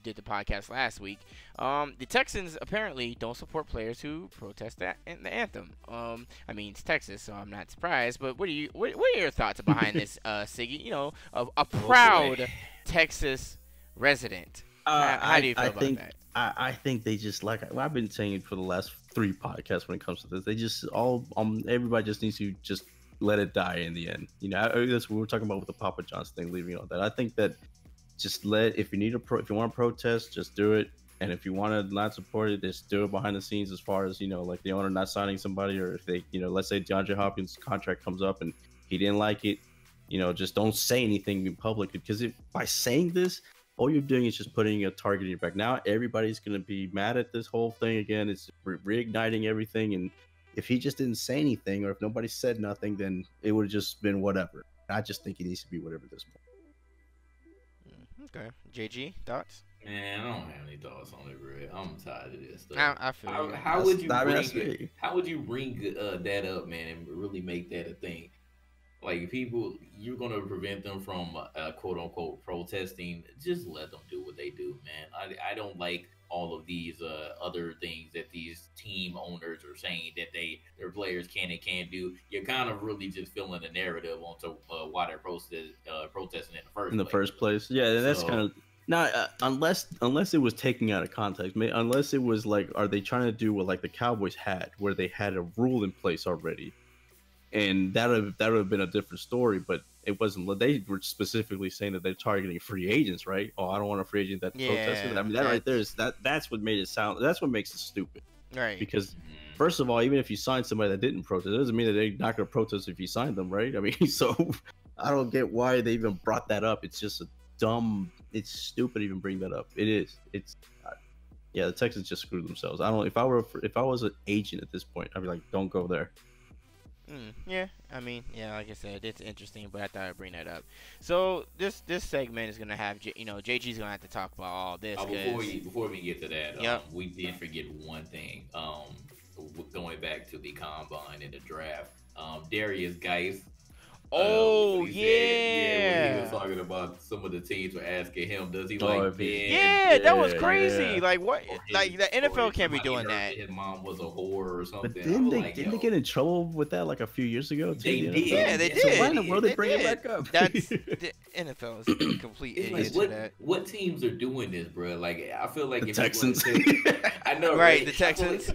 did the podcast last week. The Texans apparently don't support players who protest the anthem. I mean, it's Texas, so I'm not surprised. But what are your thoughts behind this, Siggy? A proud Texas resident. How do you feel about that? I think they just I've been saying it for the last 3 podcasts when it comes to this. They just everybody just needs to just let it die in the end. You know, that's what we were talking about with the Papa John's thing, leaving all that. I think that just if you need if you want to protest, just do it. And if you want to not support it, just do it behind the scenes. As far as, you know, like the owner not signing somebody, or if they, you know, let's say DeAndre Hopkins' contract comes up and he didn't like it, you know, just don't say anything in public, because by saying this, all you're doing is just putting a target in your back. Now everybody's going to be mad at this whole thing again. It's reigniting everything. And if he just didn't say anything, or if nobody said nothing, then it would have just been whatever. I just think it needs to be whatever at this point. Okay. JG, thoughts? Man, I don't have any thoughts on it, bro. I'm tired of this stuff. I feel you. How would you bring that up, man, and really make that a thing? Like, people, you're gonna prevent them from quote unquote protesting. Just let them do what they do, man. I don't like all of these other things that these team owners are saying that their players can and can't do. You're kind of really just filling the narrative onto why they're protesting in the first place. Yeah, that's kind of. Now, unless it was taken out of context, unless it was like, are they trying to do what like the Cowboys had, where they had a rule in place already, and that would have been a different story. But it wasn't. They were specifically saying that they're targeting free agents, right? Oh, I don't want a free agent that protested. I mean, that right there is that's what made it sound. That's what makes it stupid, right? Because first of all, even if you sign somebody that didn't protest, it doesn't mean that they're not going to protest if you sign them, right? I mean, so I don't get why they even brought that up. It's just a dumb. It's stupid to even bring that up. It is. Yeah, the Texans just screwed themselves. I don't. If I was an agent at this point, I'd be like, don't go there. Yeah, I mean, yeah, like I said, it's interesting, but I thought I'd bring that up. So this segment is gonna have, JG's gonna have to talk about all this. Before we get to that, yep. We did forget one thing. Going back to the combine and the draft, Darius Geis. Oh, yeah. When he was talking about some of the teams were asking him, does he like Ben? Yeah, that was crazy. Yeah. Like, what? Like, the NFL can't be doing that. His mom was a whore or something. But didn't they get in trouble with that like a few years ago? Too, they did. Yeah, they did. So why in the world they bring it back up? That's the NFL is complete idiots for that. What teams are doing this, bro? Like, I feel like the Texans. I know, right? The Texans.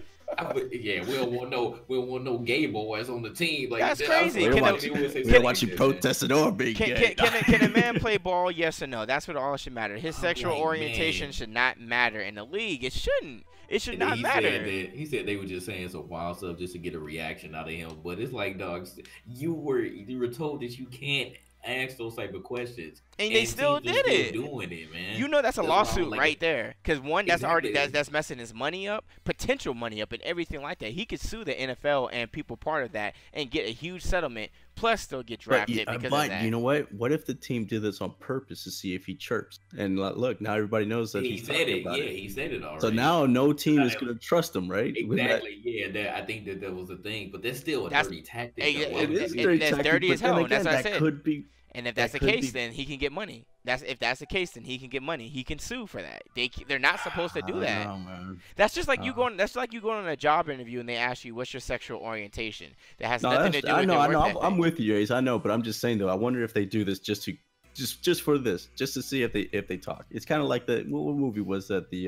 Yeah, we don't want no gay boys on the team. Like, that's crazy. We're watching protesting or being gay. Can a man play ball? Yes or no? That's what all should matter. His sexual orientation should not matter in the league. It shouldn't. It should not matter. He said they were just saying some wild stuff just to get a reaction out of him. But it's like, dogs, you were told that you can't ask those type of questions, and they still did it. Doing it, man. You know that's a lawsuit right there, because one, that's already that's messing his money up, potential money up, and everything like that. He could sue the NFL and people part of that and get a huge settlement, plus still get drafted because of that. But you know what? What if the team did this on purpose to see if he chirps? And look, now everybody knows that he said it. Yeah, he said it already. So now no team is going to trust him, right? Exactly. Yeah, I think that was the thing, but that's still a dirty tactic. It is dirty as hell. That's what I said. Could be. And if that's the case, then he can get money. If that's the case, then he can get money. He can sue for that. They're not supposed to do that. That's just like you going. That's like you going on a job interview and they ask you what's your sexual orientation. That has nothing to do with your work ethic. I'm with you, Ace. I know, but I'm just saying though. I wonder if they do this just for this, just to see if they talk. It's kind of like what movie was that? The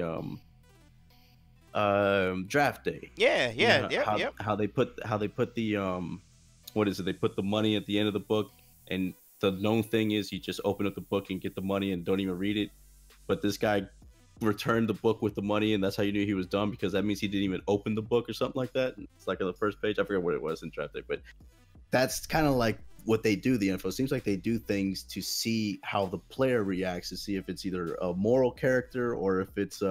Draft Day. Yeah. How they put the what is it? They put the money at the end of the book, and the known thing is you just open up the book and get the money and don't even read it. But this guy returned the book with the money, and that's how you knew he was dumb, because that means he didn't even open the book or something like that. It's like on the first page. I forget what it was in Draft Day, but that's kind of like what they do. The info seems like they do things to see how the player reacts, to see if it's either a moral character or if it's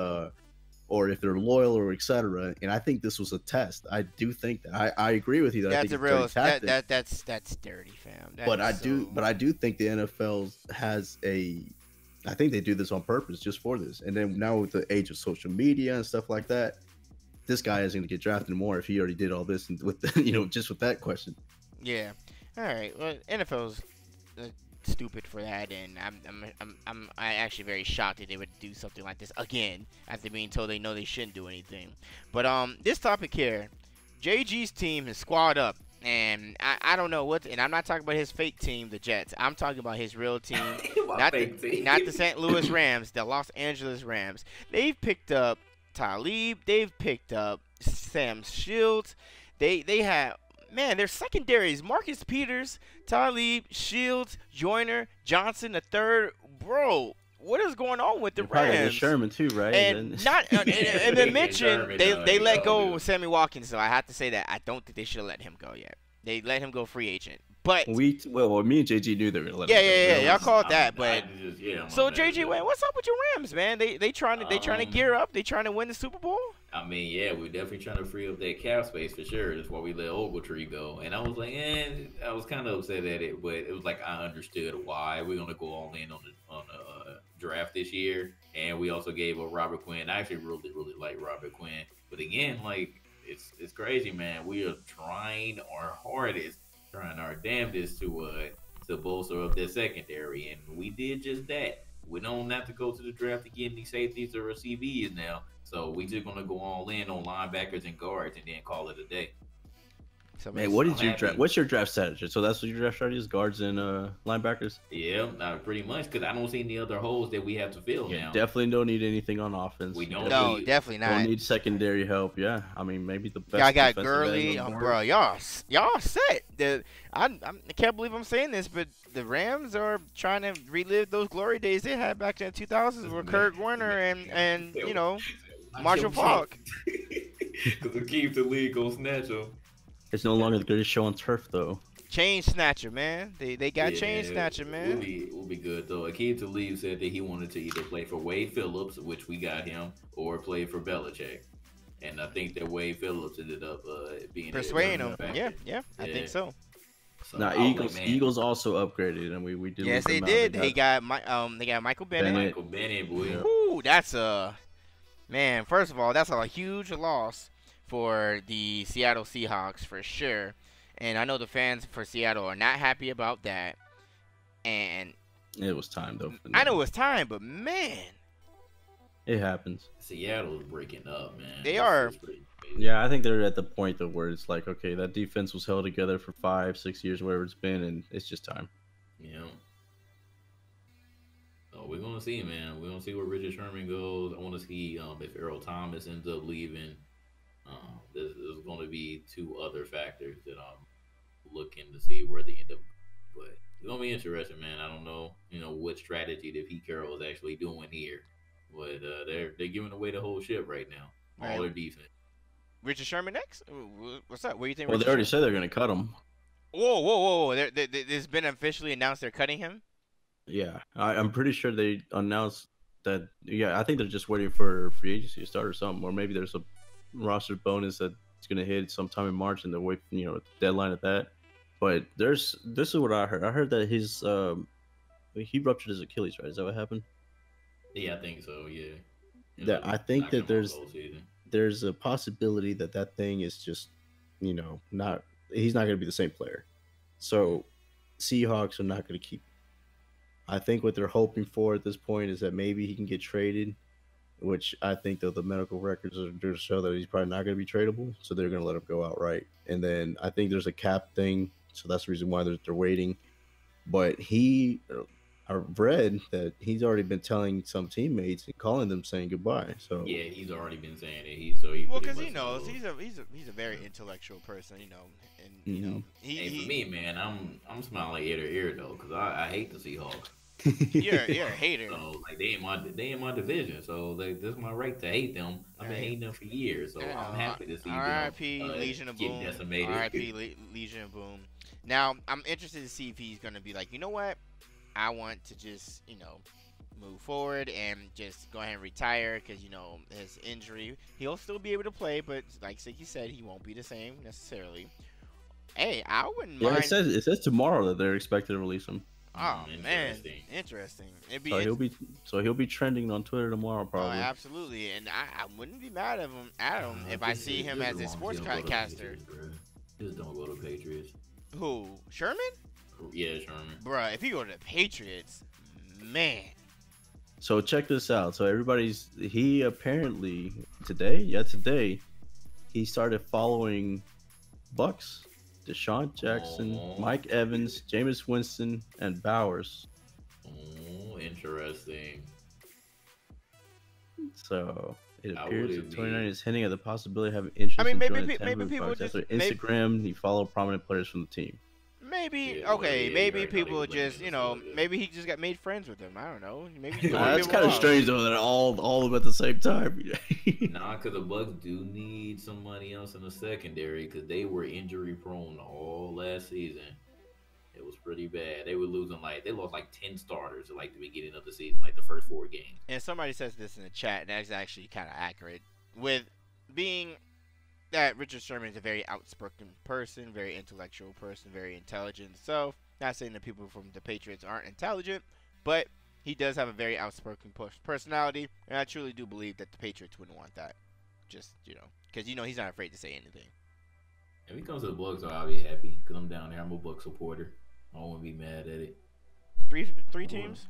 or if they're loyal or etc. And I think this was a test. I do think that I agree with you that that's I think a real that's dirty, fam. But I do think the NFL has I think they do this on purpose just for this. And then now with the age of social media and stuff like that, this guy isn't going to get drafted more if he already did all this with just with that question. Yeah. All right. Well, NFL's stupid for that, and I'm actually very shocked that they would do something like this again after being told they know they shouldn't do anything. But this topic here, JG's team is squad up, and I don't know what, and I'm not talking about his fake team, the Jets. I'm talking about his real team, not the St. Louis Rams, the Los Angeles Rams. They've picked up Talib, they've picked up Sam Shields. They have, man, their secondaries: Marcus Peters, Talib, Shields, Joyner, Johnson the third. Bro, what is going on with the They probably got Rams? Sherman too, right? And not and then mention Sherman, they let yeah, go dude. of Sammy Watkins, so I have to say that I don't think they should have let him go yet. They let him go free agent, but me and JG knew they were gonna let yeah, him go. yeah, That y'all was- called that, but Yeah, so JG, what's up with your Rams, man? They trying to gear up. They trying to win the Super Bowl. I mean, yeah, we're definitely trying to free up that cap space for sure. That's why we let Ogletree go. And I was like, I was kind of upset at it, but it was like I understood why. We're gonna go all in on the draft this year, and we also gave up Robert Quinn. I actually really like Robert Quinn, but again, like it's crazy, man. We are trying our hardest, trying our damnedest to bolster up their secondary, and we did just that. We don't have to go to the draft to get any safeties or CVs now. So we just gonna go all in on linebackers and guards and then call it a day. Man, what is your draft? What's your draft strategy? So that's what your draft strategy is: guards and linebackers. Yeah, pretty much because I don't see any other holes that we have to fill now. Definitely don't need anything on offense. We don't. No, definitely not. Don't need secondary help. Yeah, I mean maybe the best. Y'all got defensive Gurley, end on the bro. board. Y'all set. I can't believe I'm saying this, but the Rams are trying to relive those glory days they had back in the 2000s with Kurt Warner and you know Marshall Faulk. Because it keeps the league gonna snatch them. It's no longer the greatest show on turf, though. Chain snatcher, man. They got chain snatcher, man. We'll be good though. Akeem Talib said that he wanted to either play for Wade Phillips, which we got him, or play for Belichick. And I think that Wade Phillips ended up being Persuading him. Yeah, I think so. So Now Eagles also upgraded, and we did. Yes, they did. They got Michael Bennett. Michael Bennett, boy. Yeah. Ooh, that's a man. First of all, that's a huge loss for the Seattle Seahawks for sure. And I know the fans for Seattle are not happy about that. And It was time though. I know it's time, but man, It happens. Seattle's breaking up, man. They are. It's pretty crazy. Yeah, I think they're at the point of where it's like, okay, that defense was held together for 5-6 years, whatever it's been, and it's just time. Yeah. So we're gonna see, man. We're gonna see where Richard Sherman goes. I want to see if Earl Thomas ends up leaving. There's going to be two other factors that I'm looking to see where they end up. But it's gonna be interesting, man. I don't know, what strategy that Pete Carroll is actually doing here, but they're giving away the whole ship right now. All their defense. Richard Sherman next? What's up? What do you think? Well, Richard they already Sherman? said they're going to cut him. Whoa! It's been officially announced they're cutting him. Yeah, I'm pretty sure they announced that. Yeah, I think they're just waiting for free agency to start or something, or maybe there's a roster bonus that's going to hit sometime in March, and they're waiting, the deadline at that. But this is what I heard. I heard that he ruptured his Achilles, right? Is that what happened? Yeah, I think so. Yeah. That I think that season. there's a possibility that thing is just, not. He's not going to be the same player. So, Seahawks are not going to keep. I think what they're hoping for at this point is that maybe he can get traded, which I think that the medical records are to show that he's probably not going to be tradable. So they're going to let him go outright. And then I think there's a cap thing, so that's the reason why they're waiting. But I've read that he's already been telling some teammates and calling them saying goodbye. So yeah, he's already been saying it. Well, because he knows he's a very intellectual person, and for me, man, I'm smiling ear to ear though, because I hate the Seahawks. You're a hater. So like they in my division, so that's my right to hate them. I've been hating them for years, so I'm happy to see them R.I.P. Legion of get Boom. decimated. R.I.P. Legion of Boom. Now I'm interested to see if he's gonna be like, you know what, I want to just move forward and just go ahead and retire because his injury. He'll still be able to play, but like you said, he won't be the same necessarily. Hey, I wouldn't mind. Yeah, it says tomorrow that they're expected to release him. Oh man, interesting. He'll be trending on Twitter tomorrow, probably. Oh, absolutely, and I wouldn't be mad at him if I see him as a sportscaster. Just don't go to Patriots. Who? Sherman? Yeah, Sherman. Bruh, if he go to the Patriots, man. So check this out. So he apparently today, he started following Bucks, Deshaun Jackson, Mike Evans, Jameis Winston, and Bowers. Oh, interesting. So It I appears wouldn't that 29 be. is hinting at the possibility of having I interest mean, in maybe joining maybe Tampa Bay people Bucks. just After maybe Instagram, he followed prominent players from the team. maybe Yeah, well, okay. yeah, you Maybe already know they people was living just in the slugger. maybe he just got made friends with them. I don't know. Maybe he's throwing Nah, That's people kind of off. strange though that all of them at the same time. Nah, because the Bucks do need somebody else in the secondary because they were injury prone all last season. It was pretty bad. They were losing they lost like 10 starters at the beginning of the season, like the first 4 games. And somebody says this in the chat, and that's actually kind of accurate. With being that Richard Sherman is a very outspoken person, very intellectual person, very intelligent himself. Not saying that people from the Patriots aren't intelligent, but he does have a very outspoken personality, and I truly do believe that the Patriots wouldn't want that. Just because he's not afraid to say anything. If he comes to the Bucks, I'll be happy because I'm down there. I'm a Bucks supporter. I won't be mad at it. Three teams.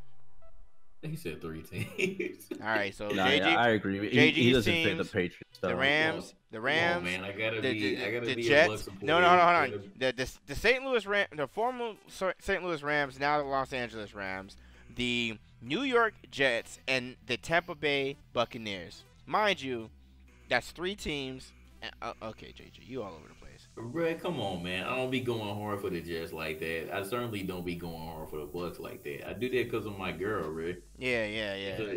He said 3 teams. All right, so Nah, JG, yeah, I agree. JG's He doesn't fit the teams, Patriots. the Though. Rams, Come on, man. I gotta be the a Jets. Bucks supporter. No, hold on. The St. Louis the former St. Louis Rams, now the Los Angeles Rams, the New York Jets, and the Tampa Bay Buccaneers. Mind you, that's 3 teams. Okay, JG, you all over the place. Bruh, come on, man. I don't be going hard for the Jets like that. I certainly don't be going hard for the Bucks like that. I do that because of my girl, Rick. Yeah.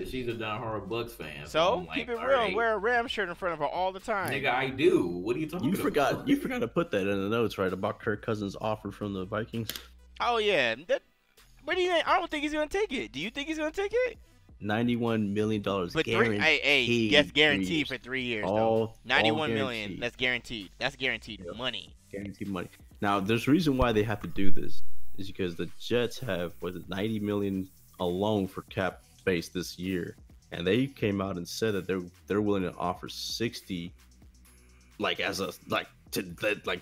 She's a diehard Bucks fan. So I'm like, keep it all real. right. Wear a Ram shirt in front of her all the time. Nigga, I do. What are you talking about? You forgot to put that in the notes, right? About Kirk Cousins' offer from the Vikings. Oh yeah. What do you think? I don't think he's gonna take it. Do you think he's gonna take it? $91 million But guaranteed. that's guaranteed for 3 years. Though. 91 million. Guaranteed. That's guaranteed. That's guaranteed money. Guaranteed money. Now, there's a reason why they have to do this is because the Jets have 90 million alone for cap space this year, and they came out and said that they're willing to offer 60,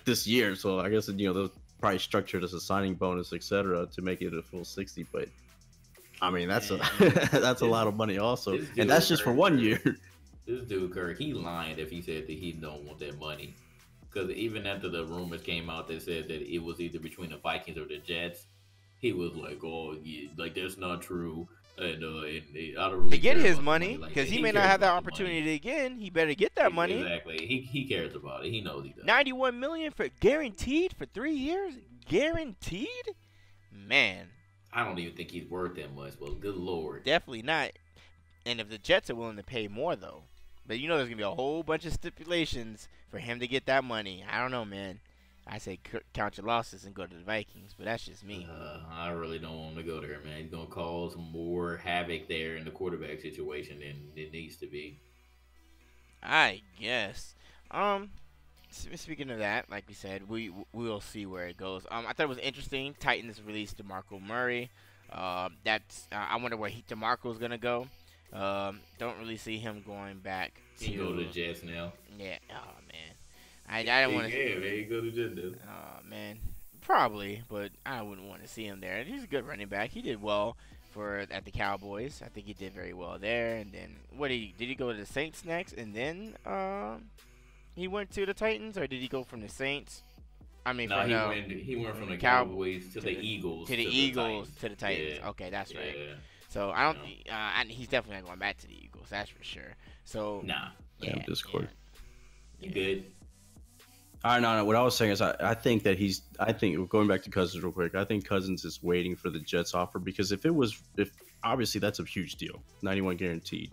this year. So I guess they'll probably structured as a signing bonus, etc., to make it a full 60. But I mean, that's a lot of money also, and that's just for 1 year. This dude Kirk, he lying if he said that he don't want that money. Because even after the rumors came out that said that it was either between the Vikings or the Jets, he was like, "Oh, yeah, that's not true." And I don't really to get care his about money, like because that. he may not have that cares about the opportunity money. again. He better get that money. Exactly. He cares about it. He knows he does. 91 million for guaranteed for 3 years. Guaranteed, man. I don't even think he's worth that much. But good lord, Definitely not. And if the Jets are willing to pay more, though, but there's gonna be a whole bunch of stipulations for him to get that money. I don't know, man. I say count your losses and go to the Vikings, but that's just me. I really don't want him to go there, man. He's gonna cause more havoc there in the quarterback situation than it needs to be. I guess. Speaking of that, like we said, we will see where it goes. I thought it was interesting. Titans released DeMarco Murray. I wonder where DeMarco's gonna go. Don't really see him going back to. He go to the Jets now. Yeah. Oh man. I don't want to. Yeah, man, he go to the Jets. Oh man. Probably, but I wouldn't want to see him there. He's a good running back. He did well at the Cowboys. I think he did very well there. And then did he go to the Saints next? And then he went to the Titans, or did he go from the Saints? I mean, he went from the Cowboys to the Eagles. To the Eagles to the Titans. Yeah. Okay, that's right. So I don't. He's definitely not going back to the Eagles. That's for sure. So nah. Yeah, Discord. You good? No. What I was saying is, I think going back to Cousins real quick, I think Cousins is waiting for the Jets offer, because if obviously that's a huge deal, 91 guaranteed,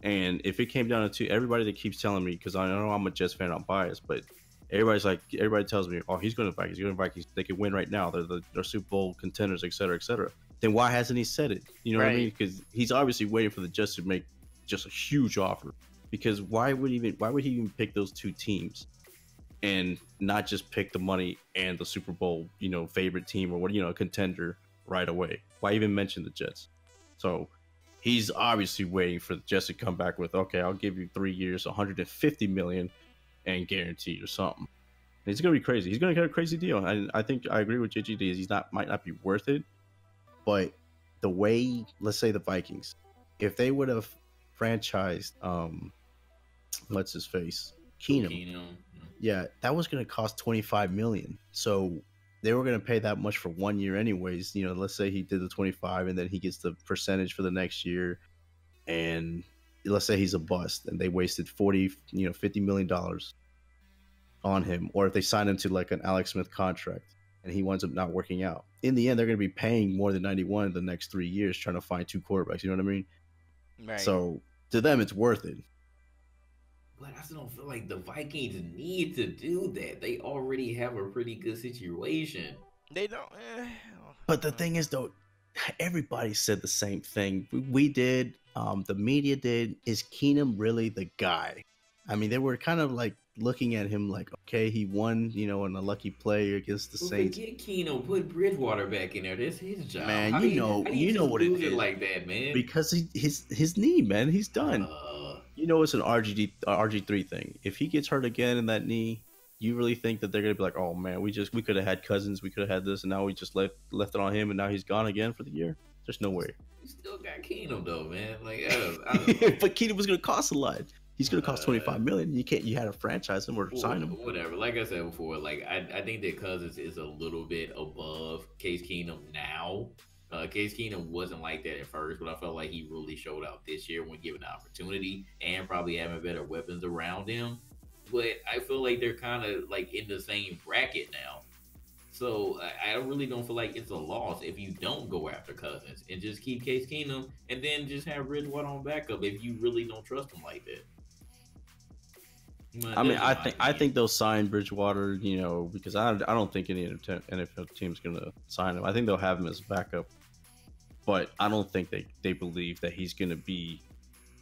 and if it came down to everybody that keeps telling me, because I know I'm a Jets fan, I'm biased, but everybody tells me, oh, he's going to Vikings, they could win right now, they're Super Bowl contenders, etc., etc. Then why hasn't he said it? You know what I mean? Because he's obviously waiting for the Jets to make just a huge offer. Because why would he even pick those 2 teams and not just pick the money and the Super Bowl, favorite team or contender right away? Why even mention the Jets? So he's obviously waiting for the Jets to come back with, okay, I'll give you 3 years, 150 million and guaranteed or something. And it's gonna be crazy. He's gonna get a crazy deal. And I think I agree with JGD. Might not be worth it, but the way, let's say the Vikings, if they would have franchised what's his face, Keenum. Yeah, that was going to cost $25 million. So they were going to pay that much for 1 year anyways. Let's say he did the 25 and then he gets the percentage for the next year. And let's say he's a bust and they wasted 40, $50 million on him, or if they sign him to like an Alex Smith contract and he winds up not working out, in the end they're going to be paying more than 91 in the next 3 years trying to find two quarterbacks. You know what I mean? Right. So to them, it's worth it. But I still don't feel like the Vikings need to do that. They already have a pretty good situation. They don't. But the thing is, though, everybody said the same thing. We did. The media did. Is Keenum really the guy? I mean, they were kind of like looking at him like, okay, he won, on a lucky play against the Saints. Forget Keenum, put Bridgewater back in there. That's his job. Man, how you know what it is like that, man. Because his knee, man, he's done. It's an RG3 thing. If he gets hurt again in that knee, you really think that they're gonna be like, oh man, we could have had Cousins, we could have had this, and now we just left it on him, and now he's gone again for the year? There's no way. You still got Keenum though, man. Like, I don't know. But Keenum was gonna cost a lot. He's gonna cost $25 million. You had to franchise him or sign him. Whatever. Like I said before, like I think that Cousins is a little bit above Case Keenum now. Case Keenum wasn't like that at first, but I felt like he really showed out this year when given the opportunity and probably having better weapons around him. But I feel like they're kind of like in the same bracket now. So I really don't feel like it's a loss if you don't go after Cousins and just keep Case Keenum and then just have Bridgewater on backup if you really don't trust him like that. I mean, I think they'll sign Bridgewater, because I don't think any NFL team's gonna sign him. I think they'll have him as backup, but I don't think they believe that he's gonna be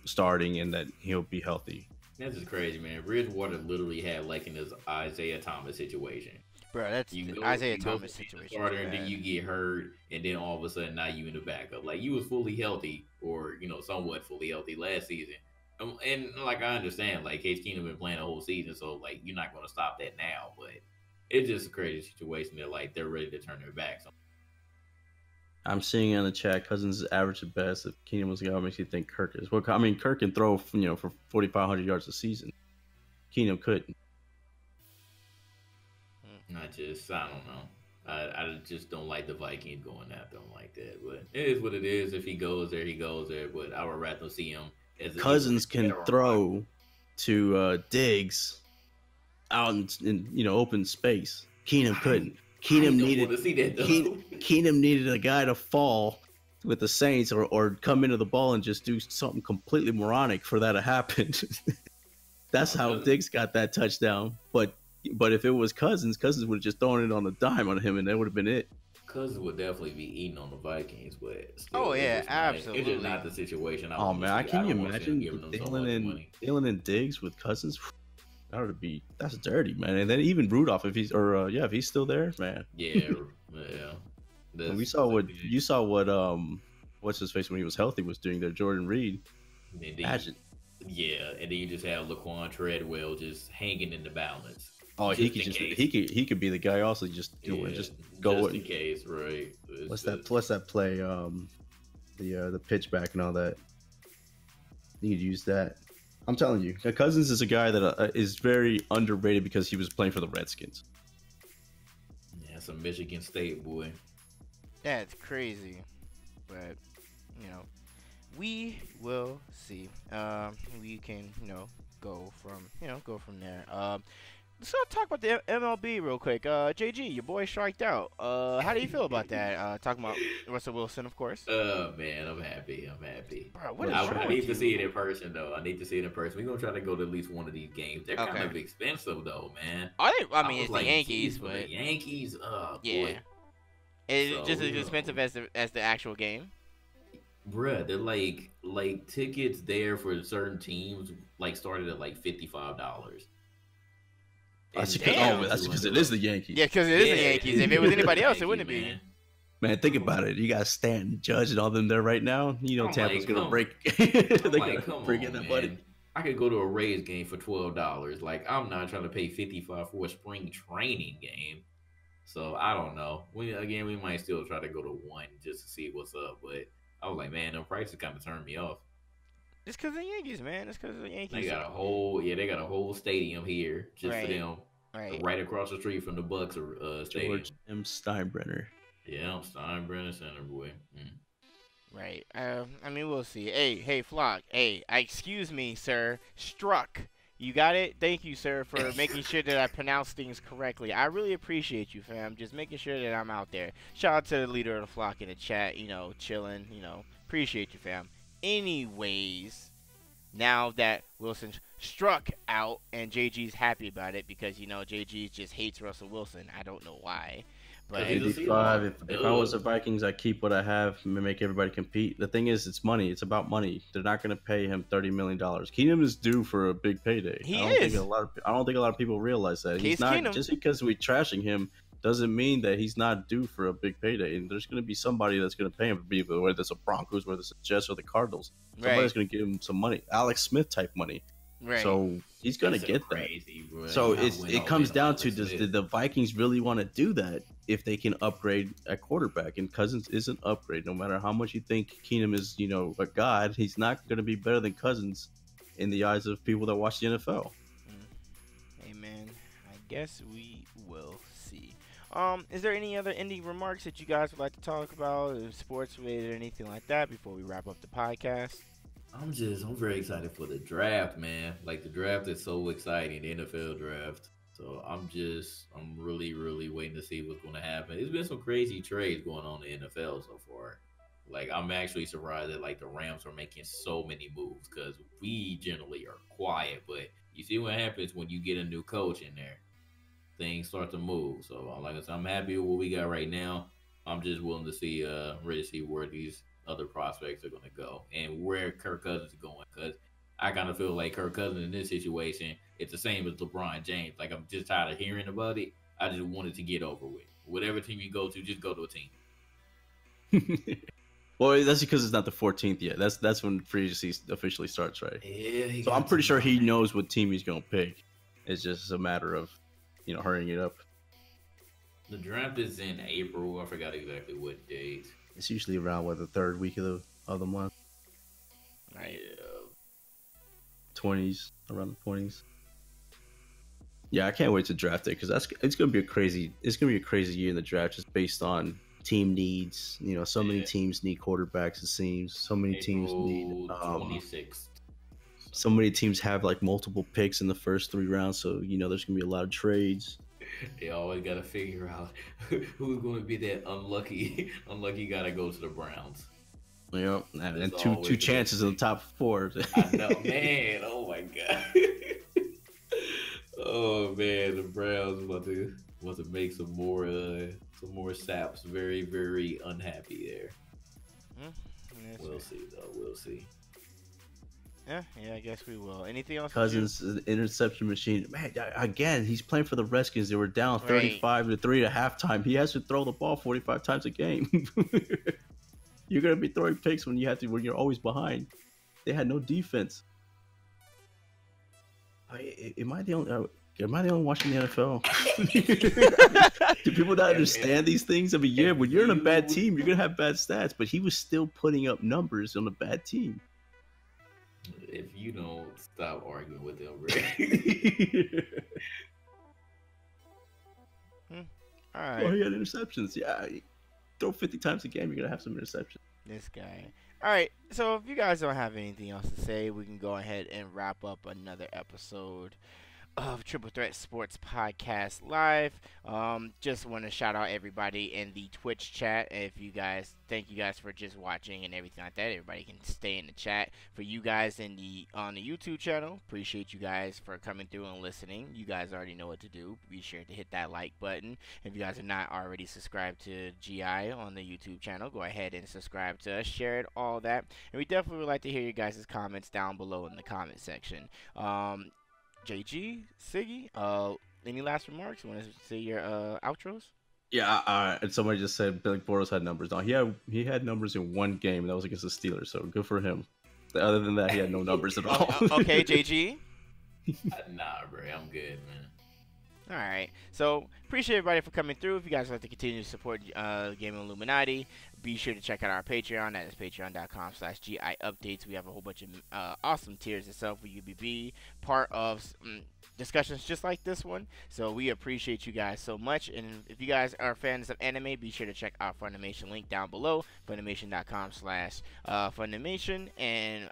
starting and that he'll be healthy. That's just crazy, man. Bridgewater literally had like in this Isaiah Thomas situation. Bro, that's Isaiah Thomas situation. Starter, and then you get hurt, and then all of a sudden now you in the backup. Like you was fully healthy, or somewhat fully healthy last season. And like I understand, like Case Keenum been playing the whole season, so like you're not going to stop that now. But it's just a crazy situation that like they're ready to turn their backs on. I'm seeing in the chat, Cousins is average at best. If Keenum was the guy, makes you think Kirk is. Well, I mean, Kirk can throw for 4,500 yards a season. Keenum couldn't. I don't know. I just don't like the Vikings going after him like that. But it is what it is. If he goes there, he goes there. But I would rather see him. Cousins can throw to Diggs out in open space. Keenum couldn't. Keenum needed a guy to fall with the Saints or come into the ball and just do something completely moronic for that to happen. That's how Diggs got that touchdown. But if it was Cousins would have just thrown it on a dime on him and that would have been it. Cousins would definitely be eating on the Vikings, but still, absolutely. It's just not the situation. Can you imagine Dylan and Diggs with Cousins? That's dirty, man. And then even Rudolph, if he's still there, man. Yeah. You saw what what's his face when he was healthy was doing there, Jordan Reed. Imagine. Yeah, and then you just have Laquan Treadwell just hanging in the balance. Oh, he could be the guy also. Just go just in case, right? What's that play? The pitch back and all that. You could use that. I'm telling you, Cousins is a guy that is very underrated because he was playing for the Redskins. Yeah, some Michigan State boy. That's crazy, but we will see. We can go from there. Let's talk about the MLB real quick. JG, your boy striked out. How do you feel about that? Talking about Russell Wilson, of course. Man, I'm happy. Bro, I need to see it in person, though. We're gonna try to go to at least one of these games. They're kind of expensive, though, man. I mean, it's the Yankees, but the Yankees, yeah. Boy. Is it just as expensive as the actual game? Bruh, they're like tickets there for certain teams like started at like $55. That's because it is the Yankees. Yeah, because it is the Yankees. If it was anybody else, it wouldn't be. Man, think about it. You got Stanton, Judge, and all them there right now. Tampa's gonna break. They're gonna break in that money. I could go to a Rays game for $12. Like I'm not trying to pay $55 for a spring training game. So I don't know. We might still try to go to one just to see what's up. But I was like, man, the prices kind of turned me off. It's because of the Yankees, man. It's because of the Yankees. They got a whole stadium here just for them. Right across the street from the Bucks stadium. George M. Steinbrenner. Yeah, Steinbrenner Center, boy. Right. I mean, we'll see. Hey, Flock. Hey, excuse me, sir. Struck. You got it? Thank you, sir, for making sure that I pronounce things correctly. I really appreciate you, fam. Just making sure that I'm out there. Shout out to the leader of the flock in the chat, chilling, appreciate you, fam. Anyways, now that Wilson struck out and JG's happy about it because, JG just hates Russell Wilson. I don't know why. But 85. If I was the Vikings, I'd keep what I have and make everybody compete. The thing is, it's money. It's about money. They're not going to pay him $30 million. Keenum is due for a big payday. He I don't think a lot of people realize that. He's not Keenum. Just because we're trashing him doesn't mean that he's not due for a big payday. And there's going to be somebody that's going to pay him, whether it's a Broncos, whether it's a Jets or the Cardinals. Somebody's going to give him some money, Alex Smith type money. Right. So he's going to get crazy, that. Bro. So it comes down to, did the Vikings really want to do that if they can upgrade at quarterback? And Cousins is an upgrade. No matter how much you think Keenum is, a god, he's not going to be better than Cousins in the eyes of people that watch the NFL. Amen. I guess we will see. Is there any other ending remarks that you guys would like to talk about, sports related or anything like that, before we wrap up the podcast? I'm very excited for the draft, man. Like, the draft is so exciting, the NFL draft. So I'm really, really waiting to see what's going to happen. There's been some crazy trades going on in the NFL so far. Like, I'm actually surprised that, like, the Rams are making so many moves because we generally are quiet. But you see what happens when you get a new coach in there. Things start to move. So, like I said, I'm happy with what we got right now. I'm just willing to see, ready to see where these other prospects are going to go and where Kirk Cousins is going, because I kind of feel like Kirk Cousins in this situation, it's the same as LeBron James. Like, I'm just tired of hearing about it. I just wanted to get over with. Whatever team you go to, just go to a team. Well, that's because it's not the 14th yet. That's when free agency officially starts, right? Yeah. So I'm pretty sure he knows what team he's going to pick. It's just a matter of, hurrying it up. The draft is in April. I forgot exactly what date. It's usually around the third week of the month. Right. 20s, around the 20s. Yeah, I can't wait to draft it because it's gonna be a crazy year in the draft just based on team needs. So many teams need quarterbacks. It seems so many teams need 26th. So many teams have like multiple picks in the first 3 rounds. So there's gonna be a lot of trades. They always got to figure out who's going to be that unlucky guy to go to the Browns. Yep, and two chances in the top 4. I know, man. Oh my god. Oh man, the Browns want to make some more saps. Very, very unhappy there. We'll see though. We'll see. Yeah, I guess we will. Anything else? Cousins, interception machine. Man, again, he's playing for the Redskins. They were down 35-3 at halftime. He has to throw the ball 45 times a game. You're gonna be throwing picks when you're always behind. They had no defense. Am I the only watching the NFL? Do people not understand these things? I mean, when you're on a bad team, you're gonna have bad stats. But he was still putting up numbers on a bad team. If you don't stop arguing with them, Ray. All right. Well, he had interceptions. Yeah, throw 50 times a game, you're gonna have some interceptions. This guy. All right. So if you guys don't have anything else to say, we can go ahead and wrap up another episode of Triple Threat Sports Podcast Live. Just want to shout out everybody in the Twitch chat. Thank you guys for just watching and everything like that. Everybody can stay in the chat. For you guys on the YouTube channel, appreciate you guys for coming through and listening. You guys already know what to do. Be sure to hit that like button. If you guys are not already subscribed to GI on the YouTube channel, go ahead and subscribe to us, share it, all that. And we definitely would like to hear you guys' comments down below in the comment section. JG, Siggy, any last remarks? You want to say your outros? Yeah, and somebody just said Billy Bortles had numbers. No, he had numbers in one game, and that was against the Steelers, so good for him. Other than that, he had no numbers at all. Okay, JG? Nah, bro, I'm good, man. All right. So, appreciate everybody for coming through. If you guys would like to continue to support Gaming Illuminati, be sure to check out our Patreon. That is patreon.com/GI updates. We have a whole bunch of awesome tiers itself where you be part of discussions just like this one. So we appreciate you guys so much. And if you guys are fans of anime, be sure to check out Funimation link down below, funimation.com/Funimation. And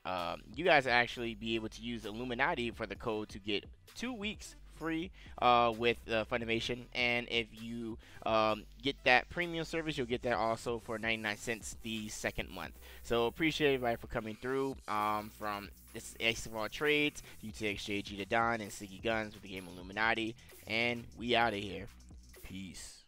you guys actually be able to use Illuminaughty for the code to get 2 weeks free with Funimation. And if you get that premium service, you'll get that also for 99 cents the second month. So appreciate everybody for coming through. From this Ace of All Trades, UTXJG to Don, and Siggy Guns with the game Illuminaughty. And we out of here. Peace.